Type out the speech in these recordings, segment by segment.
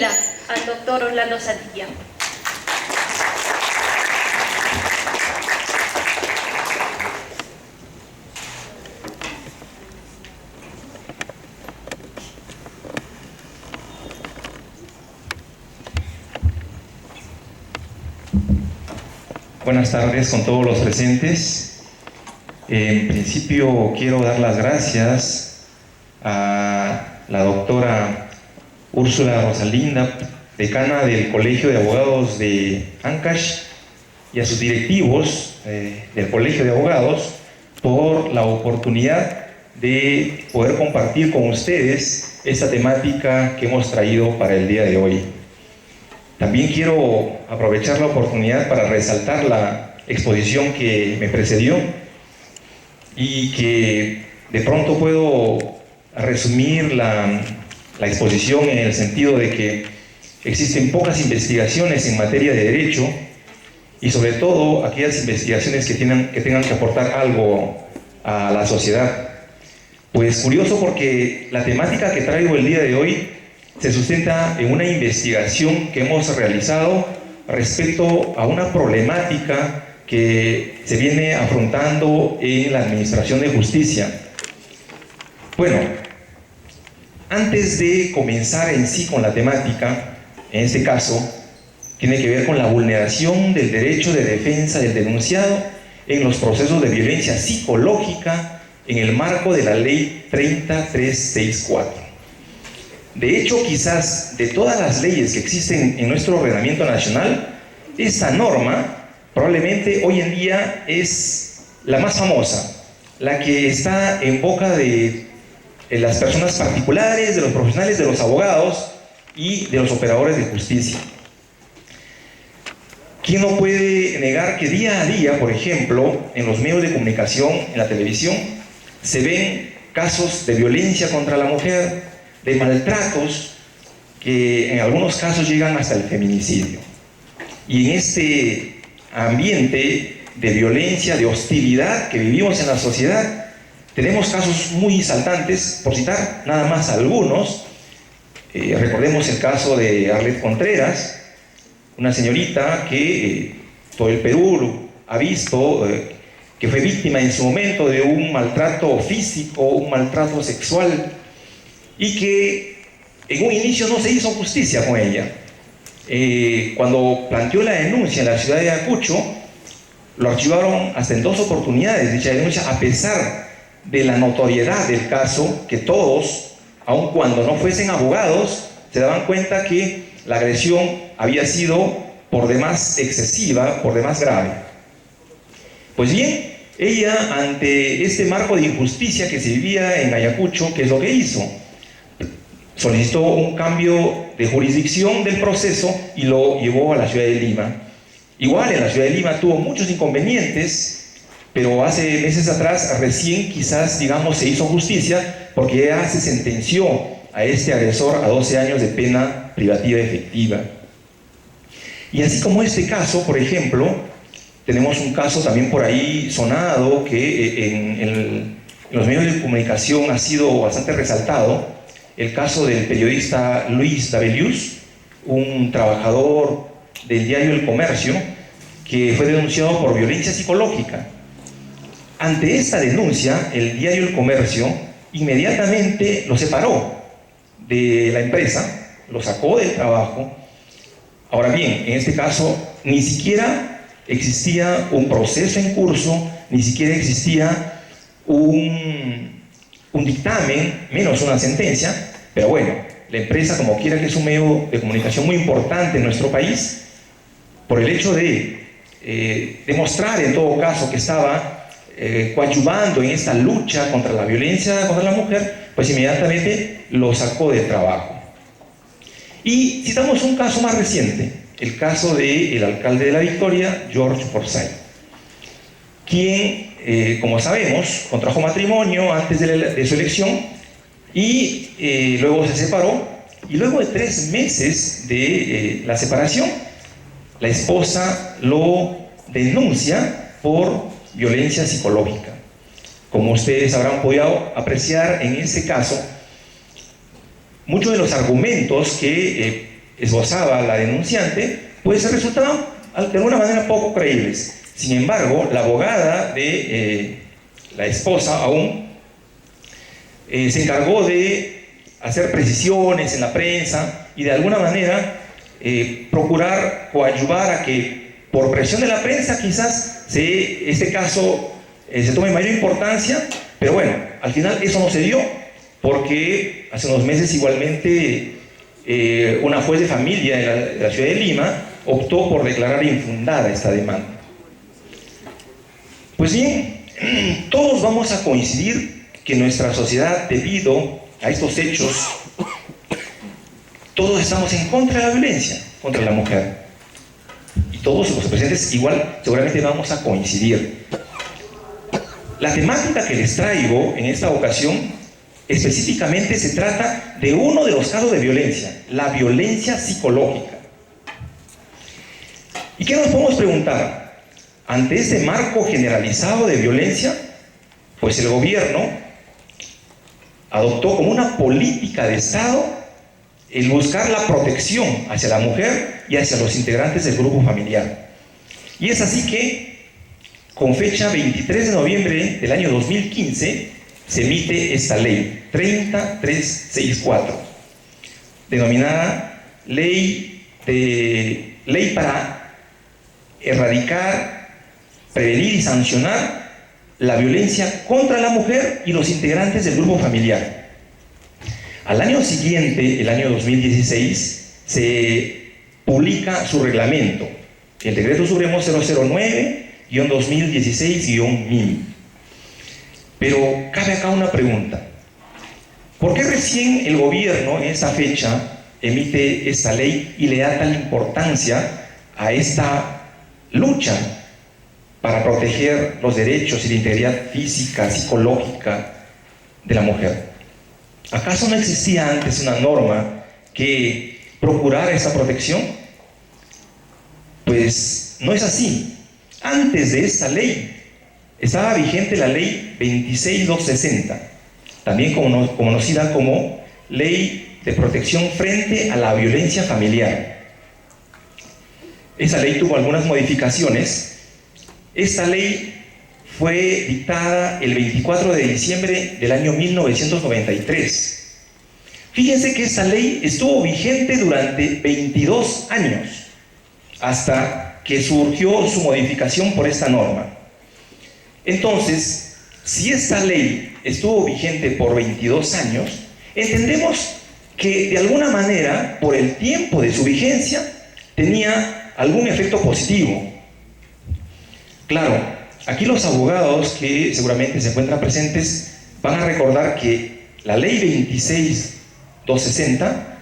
tutela al doctor Orlando Santillán. Buenas tardes con todos los presentes. En principio quiero dar las gracias a la doctora Úrsula Rosalinda, decana del Colegio de Abogados de Ancash, y a sus directivos del Colegio de Abogados por la oportunidad de poder compartir con ustedes esta temática que hemos traído para el día de hoy. También quiero aprovechar la oportunidad para resaltar la exposición que me precedió y que de pronto puedo resumir la exposición en el sentido de que existen pocas investigaciones en materia de derecho y sobre todo aquellas investigaciones que tengan que aportar algo a la sociedad. Pues curioso porque la temática que traigo el día de hoy se sustenta en una investigación que hemos realizado respecto a una problemática que se viene afrontando en la Administración de Justicia. Bueno, antes de comenzar en sí con la temática, en este caso, tiene que ver con la vulneración del derecho de defensa del denunciado en los procesos de violencia psicológica en el marco de la Ley 30364. De hecho, quizás de todas las leyes que existen en nuestro ordenamiento nacional, esta norma probablemente hoy en día es la más famosa, la que está en boca de las personas particulares, de los profesionales, de los abogados y de los operadores de justicia. ¿Quién no puede negar que día a día, por ejemplo, en los medios de comunicación, en la televisión, se ven casos de violencia contra la mujer, de maltratos que en algunos casos llegan hasta el feminicidio? Y en este ambiente de violencia, de hostilidad que vivimos en la sociedad, tenemos casos muy saltantes, por citar nada más algunos. Recordemos el caso de Arlet Contreras, una señorita que todo el Perú ha visto que fue víctima en su momento de un maltrato físico, un maltrato sexual, y que en un inicio no se hizo justicia con ella. Cuando planteó la denuncia en la ciudad de Ayacucho, lo archivaron hasta en 2 oportunidades dicha denuncia, a pesar de la notoriedad del caso, que todos, aun cuando no fuesen abogados, se daban cuenta que la agresión había sido por demás excesiva, por demás grave. Pues bien, ella, ante este marco de injusticia que se vivía en Ayacucho, ¿qué es lo que hizo? Solicitó un cambio de jurisdicción del proceso y lo llevó a la ciudad de Lima. Igual en la ciudad de Lima tuvo muchos inconvenientes, pero hace meses atrás recién quizás, digamos, se hizo justicia porque ya se sentenció a este agresor a 12 años de pena privativa efectiva. Y así como este caso, por ejemplo, tenemos un caso también por ahí sonado que en los medios de comunicación ha sido bastante resaltado, el caso del periodista Luis Dabelius, un trabajador del diario El Comercio, que fue denunciado por violencia psicológica. Ante esta denuncia, el diario El Comercio inmediatamente lo separó de la empresa, lo sacó del trabajo. Ahora bien, en este caso, ni siquiera existía un proceso en curso, ni siquiera existía un dictamen, menos una sentencia, pero bueno, la empresa, como quiera, que es un medio de comunicación muy importante en nuestro país, por el hecho de demostrar en todo caso que estaba coadyuvando en esta lucha contra la violencia contra la mujer, pues inmediatamente lo sacó del trabajo. Y citamos un caso más reciente, el caso del alcalde de La Victoria, George Forsyth, quien, como sabemos, contrajo matrimonio antes de su elección y luego se separó, y luego de 3 meses de la separación, la esposa lo denuncia por violencia psicológica. Como ustedes habrán podido apreciar en ese caso, muchos de los argumentos que esbozaba la denunciante, pues resultaban de alguna manera poco creíbles. Sin embargo, la abogada de la esposa aún se encargó de hacer precisiones en la prensa y de alguna manera procurar coadyuvar a que por presión de la prensa quizás este caso se tome mayor importancia, pero bueno, al final eso no se dio, porque hace unos meses igualmente una juez de familia de la ciudad de Lima optó por declarar infundada esta demanda. Pues bien, todos vamos a coincidir que en nuestra sociedad, debido a estos hechos, todos estamos en contra de la violencia contra la mujer. Y todos los presentes igual seguramente vamos a coincidir. La temática que les traigo en esta ocasión específicamente se trata de uno de los casos de violencia, la violencia psicológica. ¿Y qué nos podemos preguntar? Ante este marco generalizado de violencia, pues el gobierno adoptó como una política de Estado el buscar la protección hacia la mujer y hacia los integrantes del grupo familiar. Y es así que, con fecha 23 de noviembre del año 2015, se emite esta ley 30364, denominada Ley para erradicar, prevenir y sancionar la violencia contra la mujer y los integrantes del grupo familiar. Al año siguiente, el año 2016, se publica su reglamento, el Decreto Supremo 009-2016-MIM. Pero cabe acá una pregunta. ¿Por qué recién el gobierno en esa fecha emite esta ley y le da tal importancia a esta lucha para proteger los derechos y la integridad física, psicológica de la mujer? ¿Acaso no existía antes una norma que procurara esa protección? Pues no es así. Antes de esta ley estaba vigente la ley 26260, también conocida como Ley de Protección frente a la Violencia Familiar. Esa ley tuvo algunas modificaciones. Esta ley fue dictada el 24 de diciembre del año 1993. Fíjense que esta ley estuvo vigente durante 22 años, hasta que surgió su modificación por esta norma. Entonces, si esta ley estuvo vigente por 22 años, entendemos que de alguna manera, por el tiempo de su vigencia, tenía algún efecto positivo. Claro, aquí los abogados que seguramente se encuentran presentes van a recordar que la ley 26260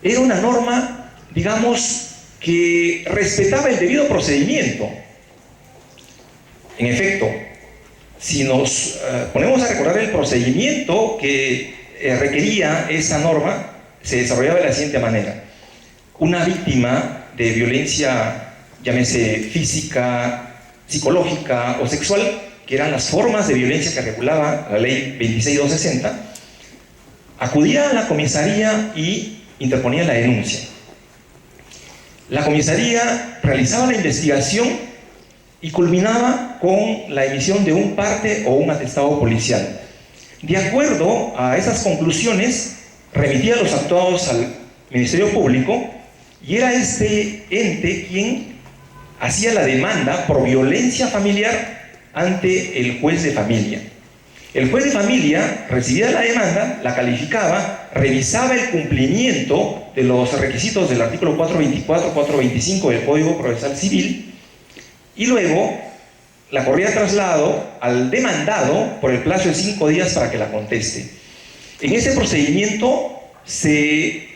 era una norma, digamos, que respetaba el debido procedimiento. En efecto, si nos ponemos a recordar el procedimiento que requería esa norma, se desarrollaba de la siguiente manera. Una víctima de violencia, llámese física, psicológica o sexual, que eran las formas de violencia que regulaba la ley 26260, acudía a la comisaría y interponía la denuncia. La comisaría realizaba la investigación y culminaba con la emisión de un parte o un atestado policial. De acuerdo a esas conclusiones, remitía los actuados al Ministerio Público y era este ente quien hacía la demanda por violencia familiar ante el juez de familia. El juez de familia recibía la demanda, la calificaba, revisaba el cumplimiento de los requisitos del artículo 424, 425 del Código Procesal Civil y luego la corría traslado al demandado por el plazo de 5 días para que la conteste. En ese procedimiento se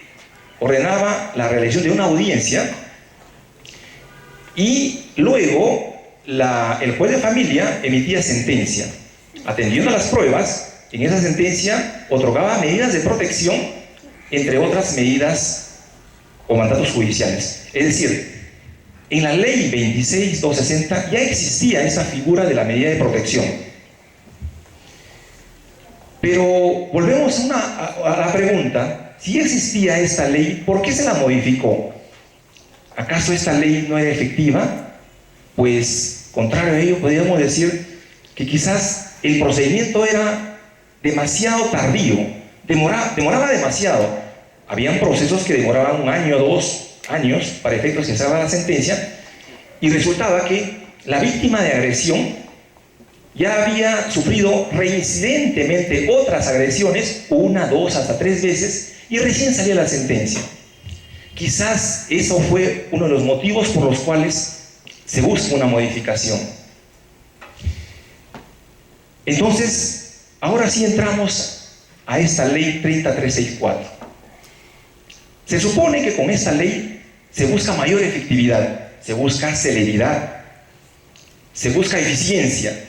ordenaba la realización de una audiencia y luego el juez de familia emitía sentencia. Atendiendo a las pruebas, en esa sentencia otorgaba medidas de protección, entre otras medidas o mandatos judiciales. Es decir, en la ley 26260 ya existía esa figura de la medida de protección. Pero volvemos a la pregunta, si existía esta ley, ¿por qué se la modificó? ¿Acaso esta ley no era efectiva? Pues, contrario a ello, podríamos decir que quizás el procedimiento era demasiado tardío, demoraba demasiado. Habían procesos que demoraban 1 año, 2 años para efectos que se daba la sentencia, y resultaba que la víctima de agresión ya había sufrido reincidentemente otras agresiones, 1, 2, hasta 3 veces, y recién salía la sentencia. Quizás eso fue uno de los motivos por los cuales se busca una modificación. Entonces, ahora sí entramos a esta ley 30364. Se supone que con esta ley se busca mayor efectividad, se busca celeridad, se busca eficiencia.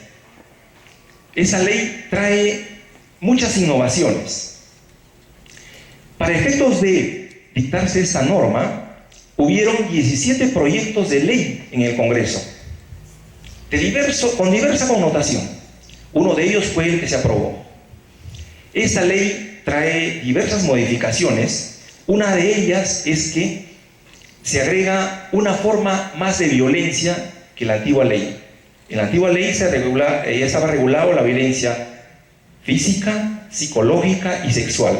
Esa ley trae muchas innovaciones. Para efectos de dictarse esta norma, hubieron 17 proyectos de ley en el Congreso, con diversa connotación. Uno de ellos fue el que se aprobó. Esta ley trae diversas modificaciones. Una de ellas es que se agrega una forma más de violencia que la antigua ley. En la antigua ley ya estaba regulado la violencia física, psicológica y sexual.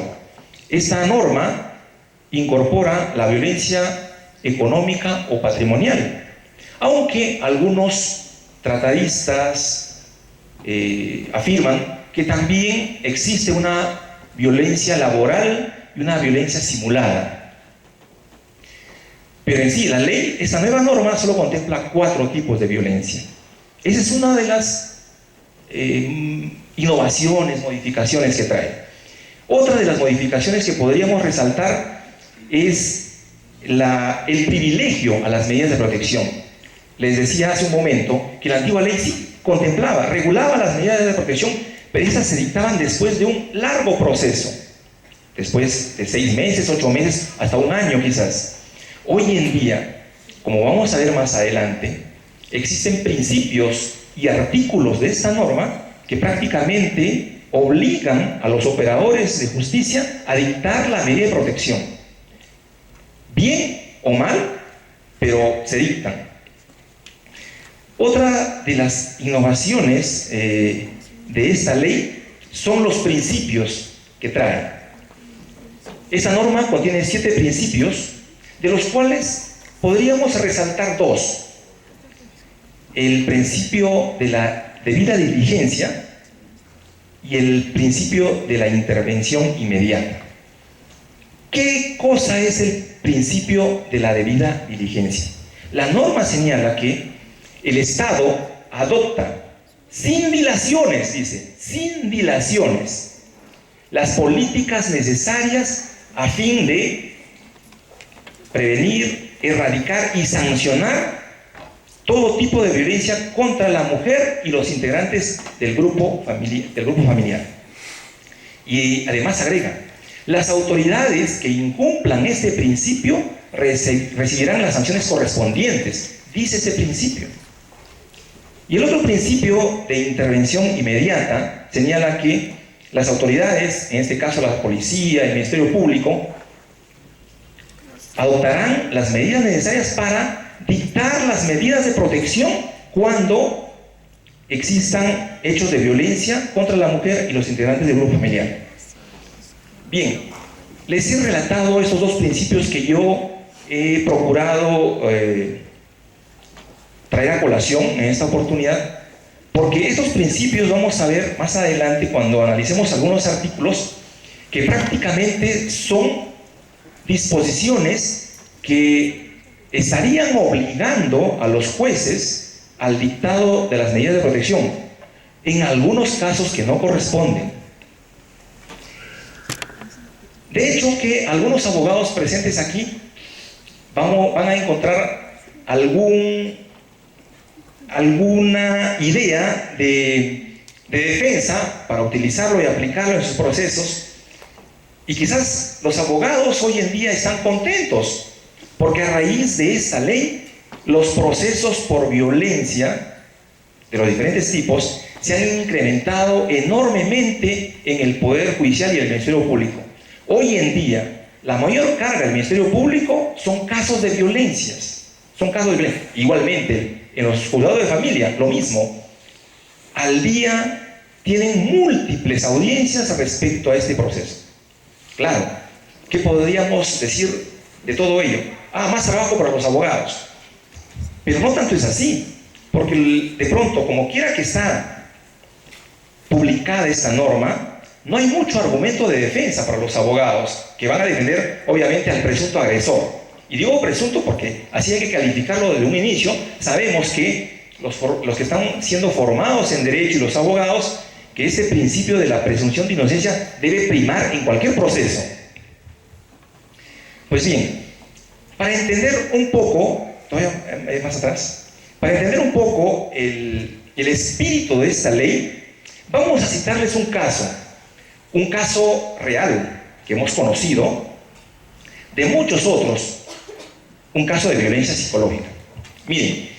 Esta norma incorpora la violencia económica o patrimonial, aunque algunos tratadistas afirman que también existe una violencia laboral y una violencia simulada. Pero en sí, esta nueva norma solo contempla 4 tipos de violencia. Esa es una de las innovaciones, modificaciones que trae. Otra de las modificaciones que podríamos resaltar es el privilegio a las medidas de protección. Les decía hace un momento que la antigua ley sí contemplaba, regulaba las medidas de protección, pero estas se dictaban después de un largo proceso, después de 6 meses, 8 meses, hasta 1 año quizás. Hoy en día, como vamos a ver más adelante, existen principios y artículos de esta norma que prácticamente obligan a los operadores de justicia a dictar la medida de protección. Bien o mal, pero se dictan. Otra de las innovaciones de esta ley son los principios que trae. Esta norma contiene 7 principios, de los cuales podríamos resaltar 2. El principio de la debida diligencia y el principio de la intervención inmediata. ¿Qué cosa es el principio de la debida diligencia? La norma señala que el Estado adopta sin dilaciones, dice, sin dilaciones, las políticas necesarias a fin de prevenir, erradicar y sancionar todo tipo de violencia contra la mujer y los integrantes del grupo familiar. Y además agrega, las autoridades que incumplan este principio recibirán las sanciones correspondientes, dice ese principio. Y el otro principio de intervención inmediata señala que las autoridades, en este caso la policía, el Ministerio Público, adoptarán las medidas necesarias para dictar las medidas de protección cuando existan hechos de violencia contra la mujer y los integrantes del grupo familiar. Bien, les he relatado esos 2 principios que yo he procurado traer a colación en esta oportunidad, porque estos principios vamos a ver más adelante cuando analicemos algunos artículos que prácticamente son disposiciones que estarían obligando a los jueces al dictado de las medidas de protección, en algunos casos que no corresponden. De hecho, que algunos abogados presentes aquí van a encontrar alguna idea de defensa para utilizarlo y aplicarlo en sus procesos. Y quizás los abogados hoy en día están contentos porque a raíz de esta ley los procesos por violencia de los diferentes tipos se han incrementado enormemente en el Poder Judicial y el Ministerio Público. Hoy en día la mayor carga del Ministerio Público son casos de violencias. Son casos de violencia. Igualmente, en los juzgados de familia, lo mismo. Al día tienen múltiples audiencias respecto a este proceso. Claro, ¿qué podríamos decir de todo ello? Más trabajo para los abogados. Pero no tanto es así, porque de pronto, como quiera que está publicada esta norma, no hay mucho argumento de defensa para los abogados, que van a defender, obviamente, al presunto agresor. Y digo presunto porque así hay que calificarlo desde un inicio. Sabemos que los que están siendo formados en derecho y los abogados, que ese principio de la presunción de inocencia debe primar en cualquier proceso. Pues bien, para entender un poco, todavía más atrás, para entender un poco el espíritu de esta ley, vamos a citarles un caso real que hemos conocido, de muchos otros, un caso de violencia psicológica. Miren,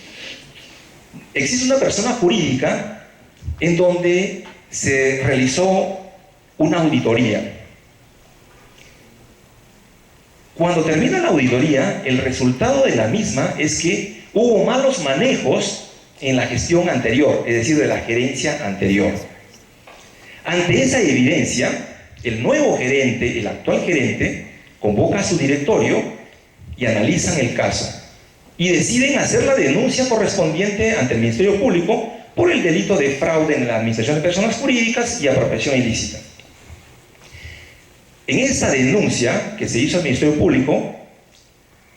existe una persona jurídica en donde se realizó una auditoría. Cuando termina la auditoría, el resultado de la misma es que hubo malos manejos en la gestión anterior, es decir, de la gerencia anterior. Ante esa evidencia, el nuevo gerente, el actual gerente, convoca a su directorio y analizan el caso y deciden hacer la denuncia correspondiente ante el Ministerio Público por el delito de fraude en la administración de personas jurídicas y apropiación ilícita. En esta denuncia que se hizo al Ministerio Público,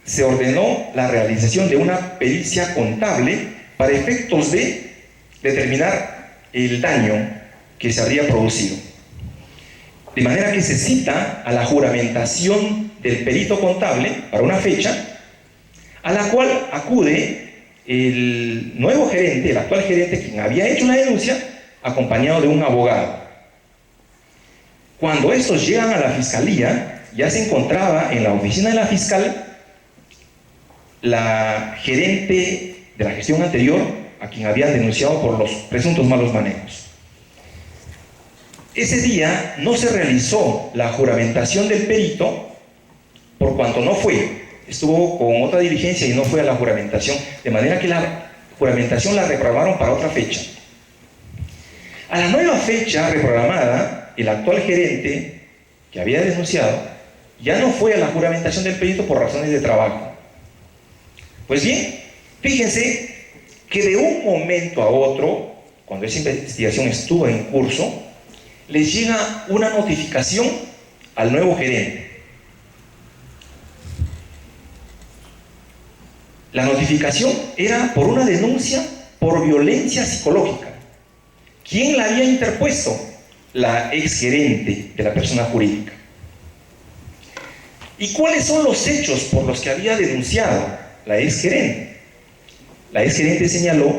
se ordenó la realización de una pericia contable para efectos de determinar el daño que se habría producido. De manera que se cita a la juramentación del perito contable para una fecha, a la cual acude el nuevo gerente, el actual gerente, quien había hecho la denuncia, acompañado de un abogado. Cuando estos llegan a la fiscalía, ya se encontraba en la oficina de la fiscal la gerente de la gestión anterior, a quien habían denunciado por los presuntos malos manejos. Ese día no se realizó la juramentación del perito, por cuanto no fue, estuvo con otra diligencia y no fue a la juramentación, de manera que la juramentación la reprogramaron para otra fecha. A la nueva fecha reprogramada, el actual gerente que había denunciado ya no fue a la juramentación del perito por razones de trabajo. Pues bien, fíjense que de un momento a otro, cuando esa investigación estuvo en curso, les llega una notificación al nuevo gerente. La notificación era por una denuncia por violencia psicológica. ¿Quién la había interpuesto? La exgerente de la persona jurídica. ¿Y cuáles son los hechos por los que había denunciado la exgerente? La exgerente señaló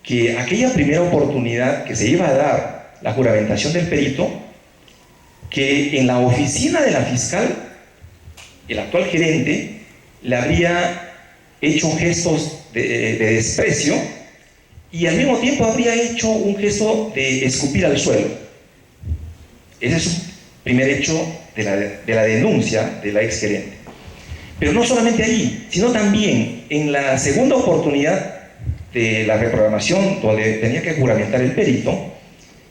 que aquella primera oportunidad que se iba a dar la juramentación del perito, que en la oficina de la fiscal, el actual gerente le habría hecho un gesto de desprecio y al mismo tiempo habría hecho un gesto de escupir al suelo. Ese es un primer hecho de la denuncia de la exgerente. Pero no solamente allí, sino también en la segunda oportunidad de la reprogramación, donde tenía que juramentar el perito,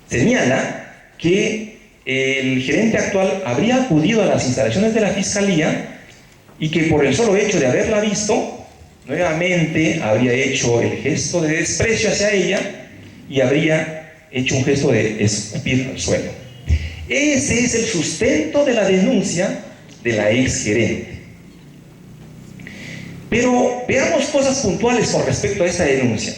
señala que el gerente actual habría acudido a las instalaciones de la fiscalía y que por el solo hecho de haberla visto, nuevamente habría hecho el gesto de desprecio hacia ella y habría hecho un gesto de escupir al suelo. Ese es el sustento de la denuncia de la exgerente. Pero veamos cosas puntuales con respecto a esta denuncia.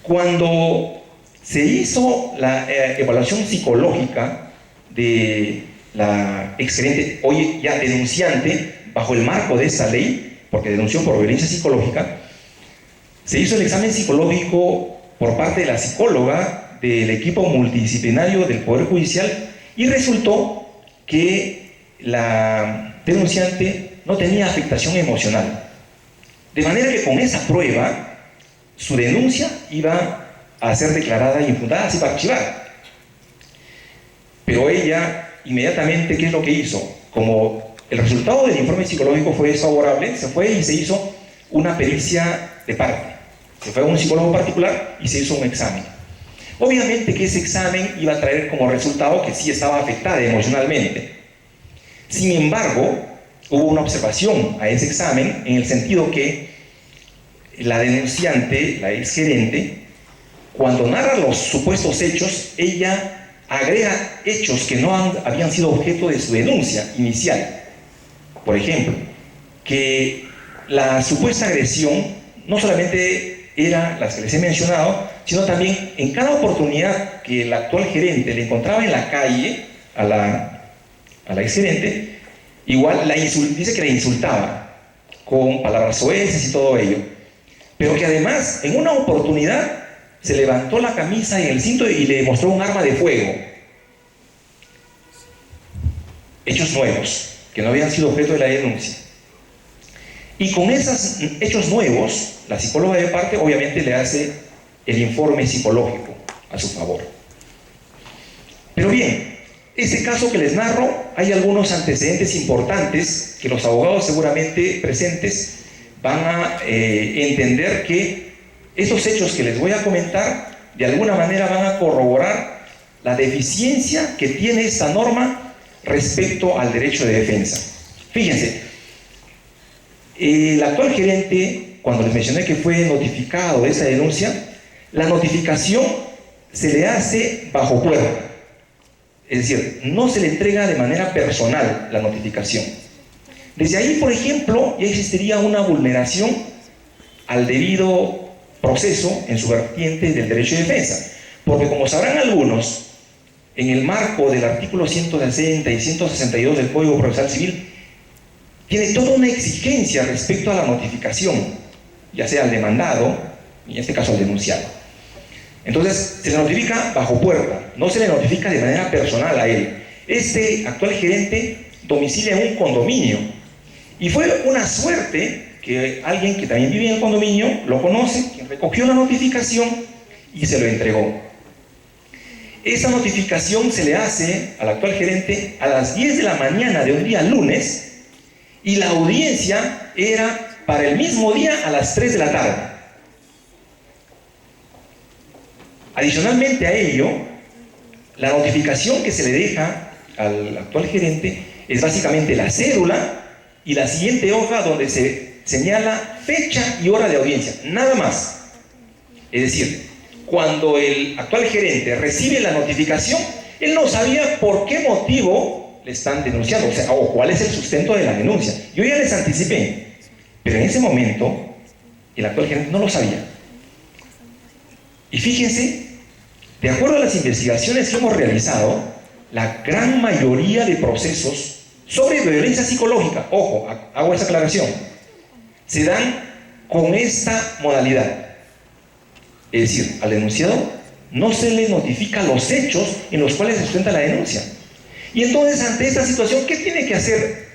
Cuando se hizo la evaluación psicológica de la exgerente, hoy ya denunciante, bajo el marco de esta ley, porque denunció por violencia psicológica, se hizo el examen psicológico por parte de la psicóloga del equipo multidisciplinario del Poder Judicial y resultó que la denunciante no tenía afectación emocional. De manera que con esa prueba, su denuncia iba a ser declarada infundada, se iba a archivar. Pero ella inmediatamente, ¿qué es lo que hizo? Como el resultado del informe psicológico fue desfavorable, se fue y se hizo una pericia de parte. Se fue a un psicólogo particular y se hizo un examen. Obviamente que ese examen iba a traer como resultado que sí estaba afectada emocionalmente. Sin embargo, hubo una observación a ese examen en el sentido que la denunciante, la exgerente, cuando narra los supuestos hechos, ella agrega hechos que no habían sido objeto de su denuncia inicial. Por ejemplo, que la supuesta agresión no solamente era las que les he mencionado, sino también en cada oportunidad que el actual gerente le encontraba en la calle a la exgerente, igual dice que la insultaba con palabras soeces y todo ello. Pero que además, en una oportunidad, se levantó la camisa y el cinto y le mostró un arma de fuego. Hechos nuevos, que no habían sido objeto de la denuncia. Y con esos hechos nuevos, la psicóloga de parte obviamente le hace el informe psicológico a su favor. Pero bien, este caso que les narro, hay algunos antecedentes importantes que los abogados seguramente presentes van a entender que estos hechos que les voy a comentar de alguna manera van a corroborar la deficiencia que tiene esta norma respecto al derecho de defensa. Fíjense, el actual gerente, cuando les mencioné que fue notificado de esa denuncia, la notificación se le hace bajo puerta. Es decir, no se le entrega de manera personal la notificación. Desde ahí, por ejemplo, ya existiría una vulneración al debido proceso en su vertiente del derecho de defensa. Porque como sabrán algunos, en el marco del artículo 160 y 162 del Código Procesal Civil, tiene toda una exigencia respecto a la notificación, ya sea al demandado, y en este caso al denunciado. Entonces, se le notifica bajo puerta, no se le notifica de manera personal a él. Este actual gerente domicilia en un condominio, y fue una suerte que alguien que también vive en el condominio lo conoce, quien recogió la notificación y se lo entregó. Esa notificación se le hace al actual gerente a las 10 de la mañana de un día lunes, y la audiencia era para el mismo día a las 3 de la tarde. Adicionalmente a ello, la notificación que se le deja al actual gerente es básicamente la cédula y la siguiente hoja donde se señala fecha y hora de audiencia, nada más. Es decir, cuando el actual gerente recibe la notificación, él no sabía por qué motivo le están denunciando, o cuál es el sustento de la denuncia. Yo ya les anticipé, pero en ese momento el actual gerente no lo sabía. Y fíjense, de acuerdo a las investigaciones que hemos realizado, la gran mayoría de procesos sobre violencia psicológica, ojo, hago esa aclaración, se dan con esta modalidad. Es decir, al denunciado no se le notifica los hechos en los cuales se sustenta la denuncia. Y entonces, ante esta situación, ¿qué tiene que hacer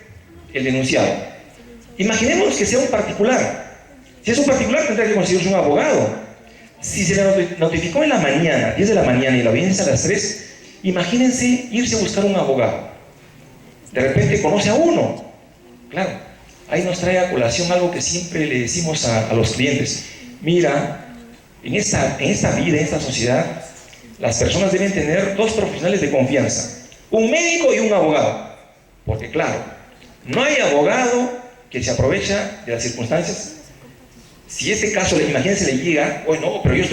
el denunciado? Imaginemos que sea un particular. Si es un particular, tendrá que conseguirse un abogado. Si se le notificó en la mañana, 10 de la mañana, y la audiencia a las 3, imagínense irse a buscar un abogado. De repente conoce a uno. Claro, ahí nos trae a colación algo que siempre le decimos a los clientes. Mira, en esta vida, en esta sociedad, las personas deben tener dos profesionales de confianza. Un médico y un abogado. Porque claro, no hay abogado que se aprovecha de las circunstancias. Si ese caso, imagínense, le llega, oye, no, pero yo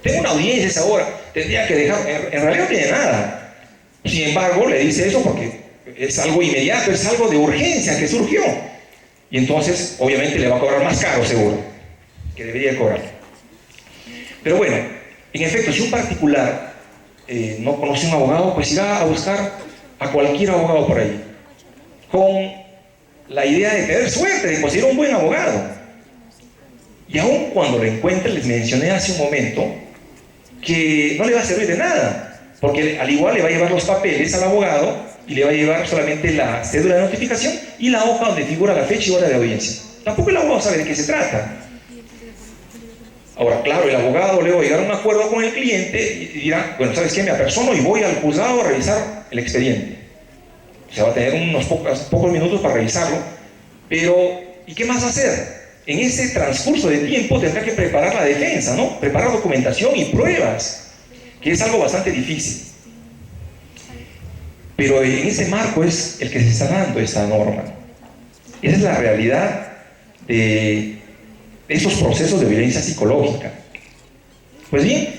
tengo una audiencia a esa hora, tendría que dejar, en realidad no tiene nada. Sin embargo, le dice eso porque es algo inmediato, es algo de urgencia que surgió. Y entonces, obviamente, le va a cobrar más caro, seguro, que debería cobrar. Pero bueno, en efecto, si un particular no conoce un abogado, pues irá a buscar a cualquier abogado por ahí, con la idea de tener suerte, de conseguir un buen abogado. Y aun cuando lo encuentre, les mencioné hace un momento que no le va a servir de nada, porque al igual le va a llevar los papeles al abogado y le va a llevar solamente la cédula de notificación y la hoja donde figura la fecha y hora de audiencia. Tampoco el abogado sabe de qué se trata. Ahora, claro, el abogado luego llegará a un acuerdo con el cliente y dirá, bueno, ¿sabes qué? Me apersono y voy al juzgado a revisar el expediente. O sea, va a tener unos pocos minutos para revisarlo, pero ¿y qué más va a hacer? En ese transcurso de tiempo tendrá que preparar la defensa, ¿no? Preparar documentación y pruebas, que es algo bastante difícil. Pero en ese marco es el que se está dando esta norma. Esa es la realidad de estos procesos de violencia psicológica. Pues bien,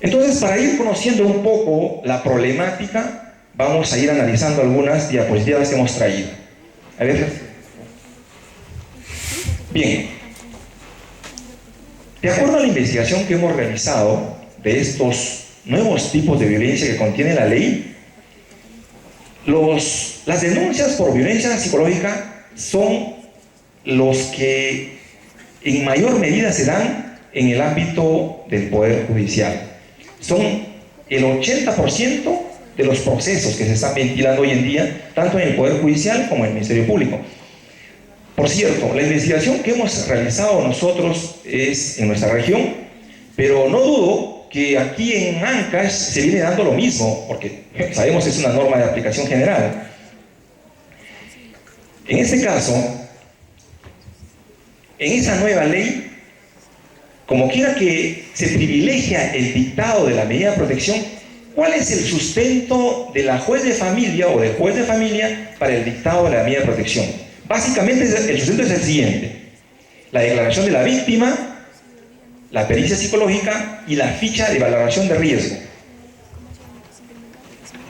entonces para ir conociendo un poco la problemática, vamos a ir analizando algunas diapositivas que hemos traído. A ver. Bien. De acuerdo a la investigación que hemos realizado de estos nuevos tipos de violencia que contiene la ley, las denuncias por violencia psicológica son los que en mayor medida se dan en el ámbito del Poder Judicial. Son el 80% de los procesos que se están ventilando hoy en día, tanto en el Poder Judicial como en el Ministerio Público. Por cierto, la investigación que hemos realizado nosotros es en nuestra región, pero no dudo que aquí en Ancash se viene dando lo mismo, porque sabemos que es una norma de aplicación general. En este caso, en esa nueva ley, como quiera que se privilegia el dictado de la medida de protección, ¿cuál es el sustento de la juez de familia o del juez de familia para el dictado de la medida de protección? Básicamente el sustento es el siguiente: la declaración de la víctima, la pericia psicológica y la ficha de valoración de riesgo.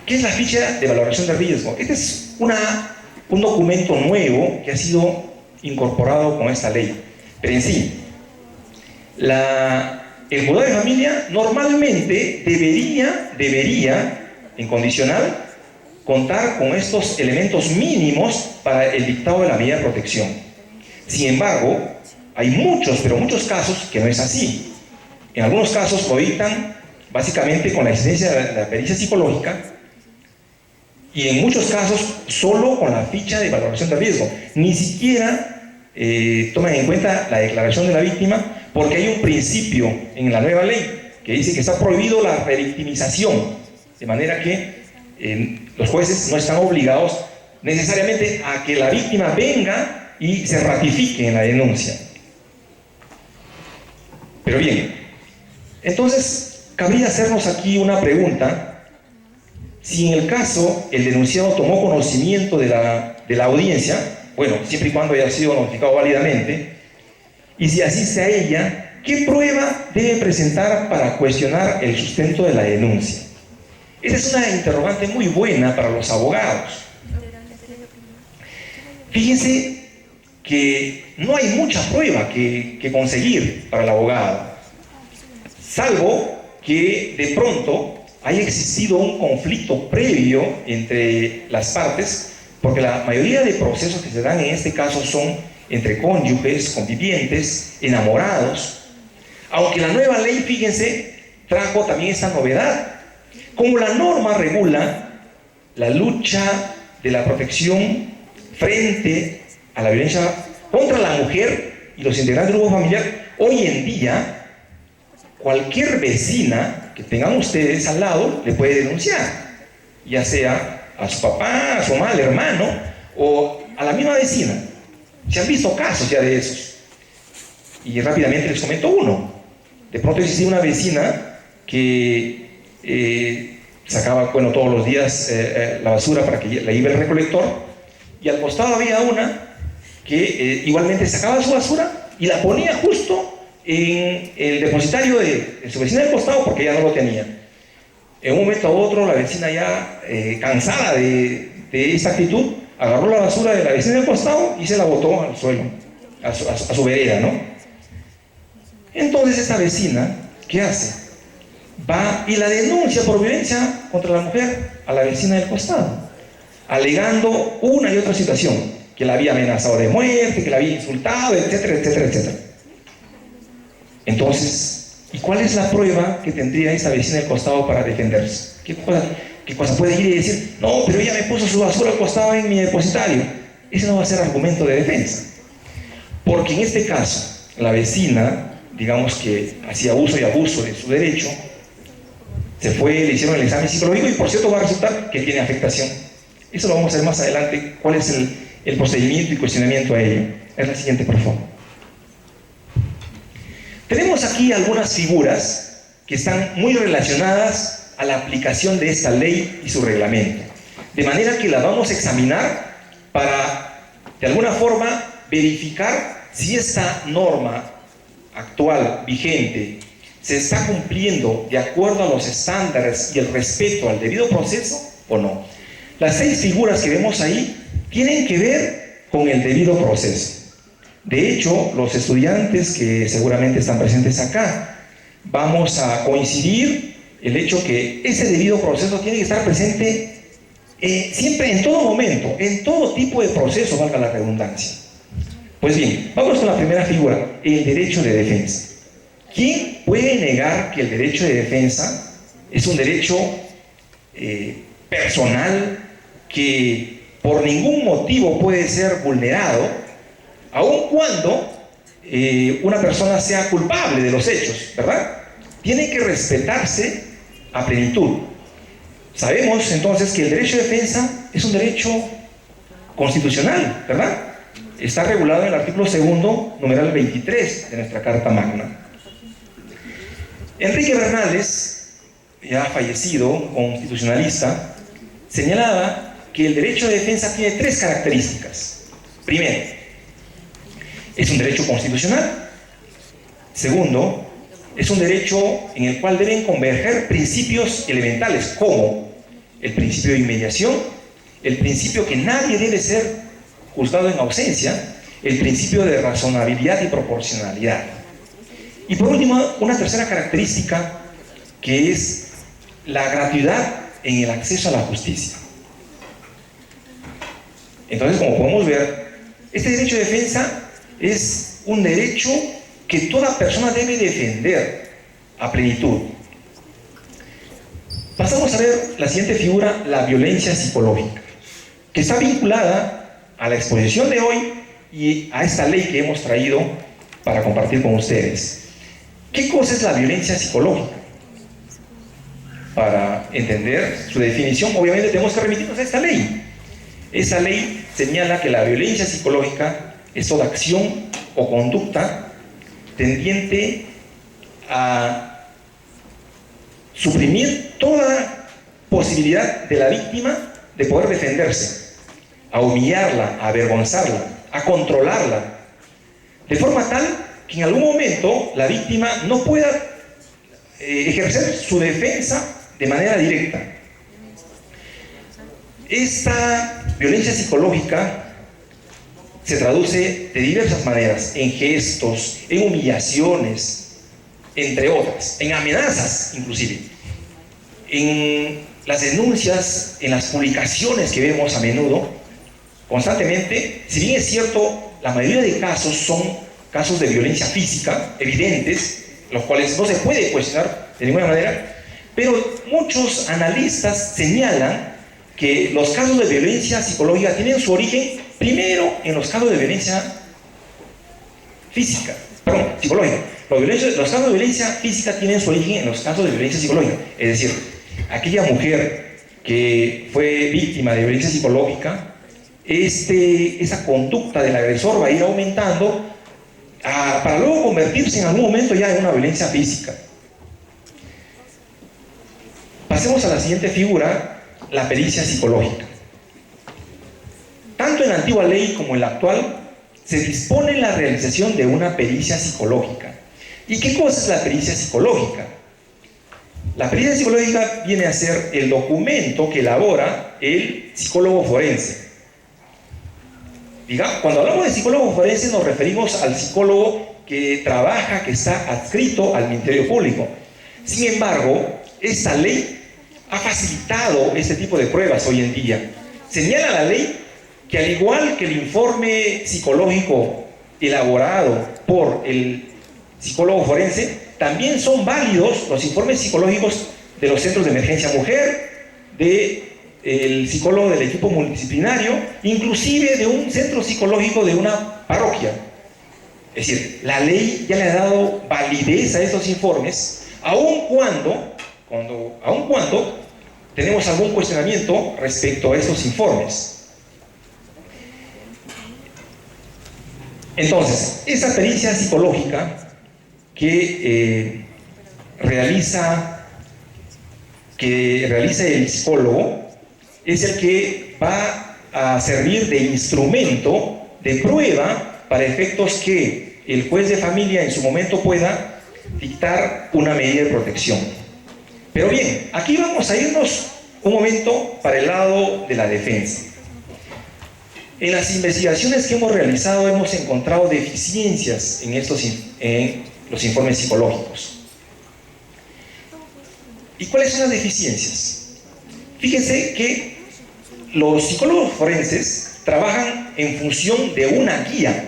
¿Qué es la ficha de valoración de riesgo? Este es un documento nuevo que ha sido incorporado con esta ley. Pero en sí, el juzgado de familia normalmente debería, en condicional, contar con estos elementos mínimos para el dictado de la medida de protección. Sin embargo, hay muchos, pero muchos casos que no es así. En algunos casos lo dictan básicamente con la existencia de la pericia psicológica y en muchos casos solo con la ficha de valoración de riesgo. Ni siquiera toman en cuenta la declaración de la víctima, porque hay un principio en la nueva ley que dice que está prohibido la revictimización, de manera que los jueces no están obligados necesariamente a que la víctima venga y se ratifique en la denuncia. Pero bien, entonces cabría hacernos aquí una pregunta: si en el caso el denunciado tomó conocimiento de la audiencia, bueno, siempre y cuando haya sido notificado válidamente, y si asiste a ella, ¿qué prueba debe presentar para cuestionar el sustento de la denuncia? Esa es una interrogante muy buena para los abogados. Fíjense que no hay mucha prueba que conseguir para el abogado, salvo que de pronto haya existido un conflicto previo entre las partes, porque la mayoría de procesos que se dan en este caso son entre cónyuges, convivientes, enamorados, aunque la nueva ley, fíjense, trajo también esta novedad. Como la norma regula la lucha de la protección frente a la violencia contra la mujer y los integrantes del grupo familiar, hoy en día cualquier vecina que tengan ustedes al lado le puede denunciar, ya sea a su papá, a su mamá, al hermano o a la misma vecina. Se han visto casos ya de esos. Y rápidamente les comento uno. De pronto existía una vecina que sacaba, bueno, todos los días la basura para que la lleve el recolector, y al costado había una que igualmente sacaba su basura y la ponía justo en el depositario de su vecina del costado, porque ella no lo tenía. En un momento a otro la vecina ya cansada de esta actitud, agarró la basura de la vecina del costado y se la botó al suelo, a su vereda, ¿no? Entonces esta vecina, ¿qué hace? Va y la denuncia por violencia contra la mujer a la vecina del costado, alegando una y otra situación, que la había amenazado de muerte, que la había insultado, etcétera, etcétera, etcétera. Entonces, ¿y cuál es la prueba que tendría esta vecina del costado para defenderse? ¿Qué cosa puede ir y decir? No, pero ella me puso su basura al costado en mi depositario. Ese no va a ser argumento de defensa, porque en este caso la vecina, digamos que hacía uso y abuso de su derecho, se fue, le hicieron el examen psicológico y por cierto va a resultar que tiene afectación. Eso lo vamos a ver más adelante, cuál es el procedimiento y cuestionamiento a ello. Es la siguiente, por favor. Tenemos aquí algunas figuras que están muy relacionadas a la aplicación de esta ley y su reglamento. De manera que las vamos a examinar para, de alguna forma, verificar si esta norma actual, vigente, se está cumpliendo de acuerdo a los estándares y el respeto al debido proceso o no. Las 6 figuras que vemos ahí tienen que ver con el debido proceso. De hecho, los estudiantes que seguramente están presentes acá, vamos a coincidir el hecho que ese debido proceso tiene que estar presente siempre, en todo momento, en todo tipo de proceso, valga la redundancia. Pues bien, vamos con la primera figura, el derecho de defensa. ¿Quién puede negar que el derecho de defensa es un derecho personal que por ningún motivo puede ser vulnerado, aun cuando una persona sea culpable de los hechos, ¿verdad? Tiene que respetarse a plenitud. Sabemos entonces que el derecho de defensa es un derecho constitucional, ¿verdad? Está regulado en el artículo 2, numeral 23 de nuestra Carta Magna. Enrique Bernales, ya fallecido, constitucionalista, señalaba que el derecho de defensa tiene 3 características. Primero, es un derecho constitucional. Segundo, es un derecho en el cual deben converger principios elementales como el principio de inmediación, el principio que nadie debe ser juzgado en ausencia, el principio de razonabilidad y proporcionalidad. Y por último, una tercera característica que es la gratuidad en el acceso a la justicia. Entonces, como podemos ver, este derecho de defensa es un derecho que toda persona debe defender a plenitud. Pasamos a ver la siguiente figura, la violencia psicológica, que está vinculada a la exposición de hoy y a esta ley que hemos traído para compartir con ustedes. ¿Qué cosa es la violencia psicológica? Para entender su definición, obviamente tenemos que remitirnos a esta ley. Esa ley señala que la violencia psicológica es toda acción o conducta tendiente a suprimir toda posibilidad de la víctima de poder defenderse, a humillarla, a avergonzarla, a controlarla, de forma tal que en algún momento la víctima no pueda ejercer su defensa de manera directa. Esta violencia psicológica se traduce de diversas maneras, en gestos, en humillaciones, entre otras, en amenazas inclusive, en las denuncias, en las publicaciones que vemos a menudo, constantemente. Si bien es cierto, la mayoría de casos son casos de violencia física, evidentes, los cuales no se puede cuestionar de ninguna manera, pero muchos analistas señalan que los casos de violencia psicológica tienen su origen primero en los casos de violencia física, perdón, psicológica. Los casos de violencia física tienen su origen en los casos de violencia psicológica. Es decir, aquella mujer que fue víctima de violencia psicológica, esa conducta del agresor va a ir aumentando para luego convertirse en algún momento ya en una violencia física. Pasemos a la siguiente figura, la pericia psicológica. Tanto en la antigua ley como en la actual se dispone la realización de una pericia psicológica. ¿Y qué cosa es la pericia psicológica? La pericia psicológica viene a ser el documento que elabora el psicólogo forense. Cuando hablamos de psicólogo forense nos referimos al psicólogo que trabaja, que está adscrito al Ministerio Público. Sin embargo, esta ley ha facilitado este tipo de pruebas hoy en día. Señala la ley que al igual que el informe psicológico elaborado por el psicólogo forense, también son válidos los informes psicológicos de los centros de emergencia mujer, del psicólogo del equipo multidisciplinario, inclusive de un centro psicológico de una parroquia. Es decir, la ley ya le ha dado validez a estos informes, aun cuando tenemos algún cuestionamiento respecto a estos informes. Entonces, esa pericia psicológica que realiza el psicólogo es el que va a servir de instrumento, de prueba, para efectos que el juez de familia en su momento pueda dictar una medida de protección. Pero bien, aquí vamos a irnos un momento para el lado de la defensa. En las investigaciones que hemos realizado hemos encontrado deficiencias en los informes psicológicos. ¿Y cuáles son las deficiencias? Fíjense que los psicólogos forenses trabajan en función de una guía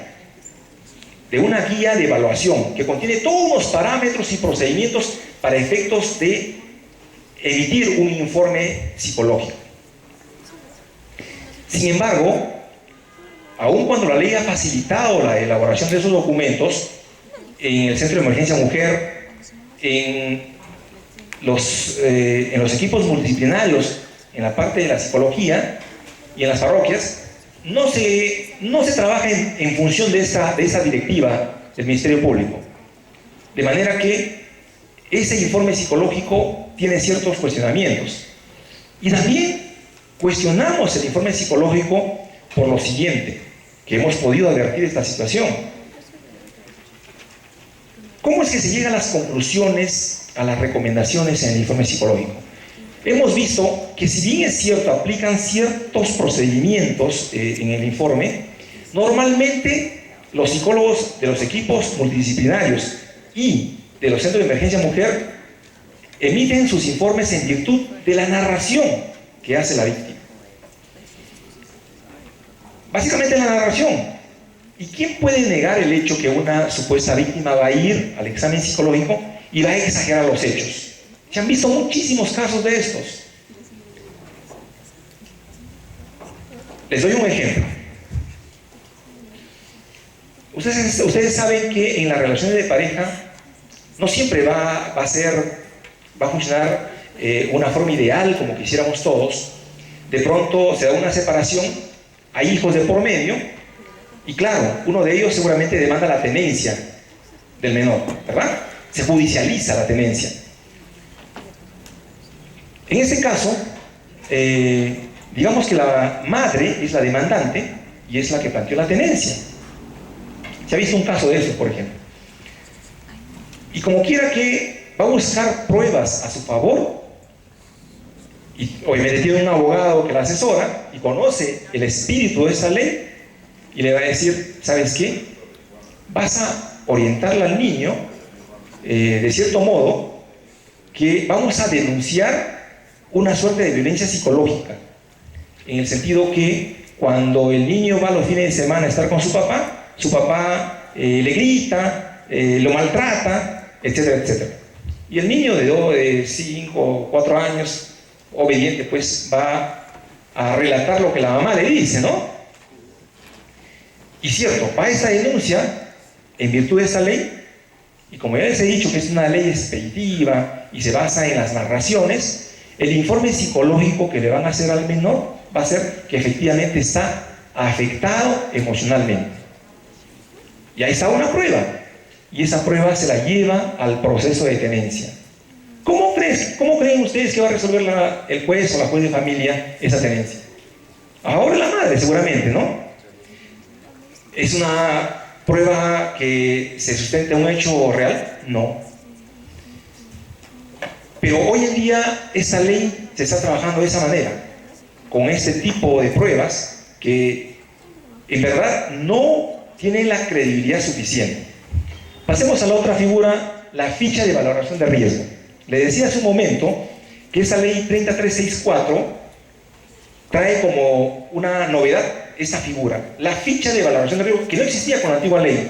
de evaluación que contiene todos los parámetros y procedimientos para efectos de emitir un informe psicológico. Sin embargo, aun cuando la ley ha facilitado la elaboración de esos documentos, en el Centro de Emergencia Mujer, en los equipos multidisciplinarios, en la parte de la psicología y en las parroquias, no se trabaja en función de esa directiva del Ministerio Público. De manera que ese informe psicológico tiene ciertos cuestionamientos. Y también cuestionamos el informe psicológico por lo siguiente, que hemos podido advertir esta situación. ¿Cómo es que se llegan a las conclusiones, a las recomendaciones en el informe psicológico? Hemos visto que, si bien es cierto, aplican ciertos procedimientos en el informe, normalmente los psicólogos de los equipos multidisciplinarios y de los centros de emergencia mujer emiten sus informes en virtud de la narración que hace la víctima. Básicamente la narración. ¿Y quién puede negar el hecho que una supuesta víctima va a ir al examen psicológico y va a exagerar los hechos? Se han visto muchísimos casos de estos. Les doy un ejemplo. Ustedes saben que en las relaciones de pareja no siempre va a funcionar una forma ideal como quisiéramos todos. De pronto se da una separación, hay hijos de por medio, y claro, uno de ellos seguramente demanda la tenencia del menor, ¿verdad? Se judicializa la tenencia. En este caso, digamos que la madre es la demandante y es la que planteó la tenencia. Se ha visto un caso de eso, por ejemplo. Y como quiera que va a buscar pruebas a su favor, y obviamente tiene un abogado que la asesora y conoce el espíritu de esa ley, y le va a decir, ¿sabes qué? Vas a orientarle al niño, de cierto modo, que vamos a denunciar una suerte de violencia psicológica, en el sentido que cuando el niño va los fines de semana a estar con su papá le grita, lo maltrata, etcétera, etcétera. Y el niño de 5 o 4 años, obediente, pues va a relatar lo que la mamá le dice, ¿no? Y cierto, para esa denuncia, en virtud de esa ley, y como ya les he dicho que es una ley expeditiva y se basa en las narraciones, el informe psicológico que le van a hacer al menor va a ser que efectivamente está afectado emocionalmente. Y ahí está una prueba, y esa prueba se la lleva al proceso de tenencia. ¿Cómo creen ustedes que va a resolver el juez o la juez de familia esa tenencia? Ahora la madre, seguramente, ¿no? ¿Es una prueba que se sustenta un hecho real? No. Pero hoy en día esa ley se está trabajando de esa manera, con este tipo de pruebas que en verdad no tienen la credibilidad suficiente. Pasemos a la otra figura, la ficha de valoración de riesgo. Le decía hace un momento que esa ley 3364 trae como una novedad esta figura, la ficha de valoración de riesgo, que no existía con la antigua ley.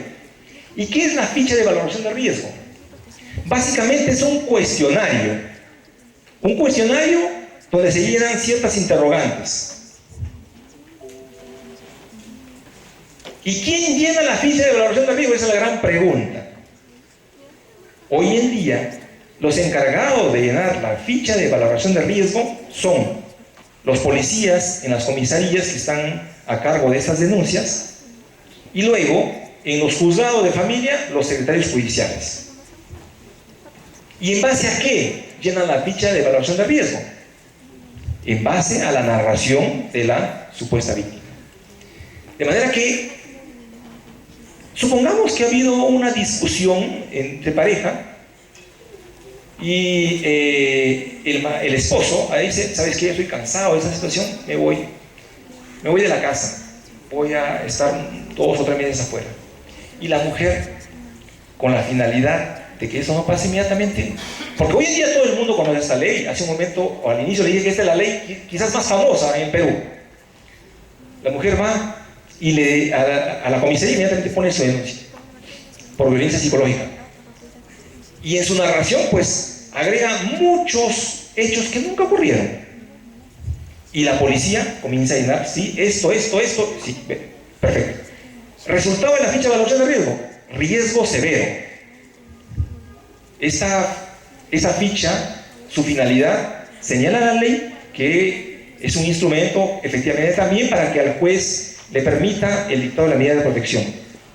¿Y qué es la ficha de valoración de riesgo? Básicamente es un cuestionario donde se llenan ciertas interrogantes. ¿Y quién llena la ficha de valoración de riesgo? Esa es la gran pregunta. Hoy en día, Los encargados de llenar la ficha de valoración de riesgo son los policías en las comisarías que están a cargo de estas denuncias, y luego en los juzgados de familia los secretarios judiciales. ¿Y en base a qué llenan la ficha de valoración de riesgo? En base a la narración de la supuesta víctima. De manera que, supongamos que ha habido una discusión entre pareja y el esposo dice: ¿sabes qué? Estoy cansado de esa situación, me voy de la casa, voy a estar 2 o 3 meses afuera. Y la mujer, con la finalidad de que eso no pase inmediatamente, porque hoy en día todo el mundo conoce esta ley. Hace un momento, o al inicio, le dije que esta es la ley quizás más famosa en Perú. La mujer va y a la comisaría inmediatamente pone su denuncia por violencia psicológica, y en su narración pues agrega muchos hechos que nunca ocurrieron, y la policía comienza a llenar: sí, esto, sí, perfecto. Resultado de la ficha de valoración de riesgo: riesgo severo. Esa ficha, su finalidad, señala la ley que es un instrumento efectivamente también para que al juez le permita el dictado de la medida de protección.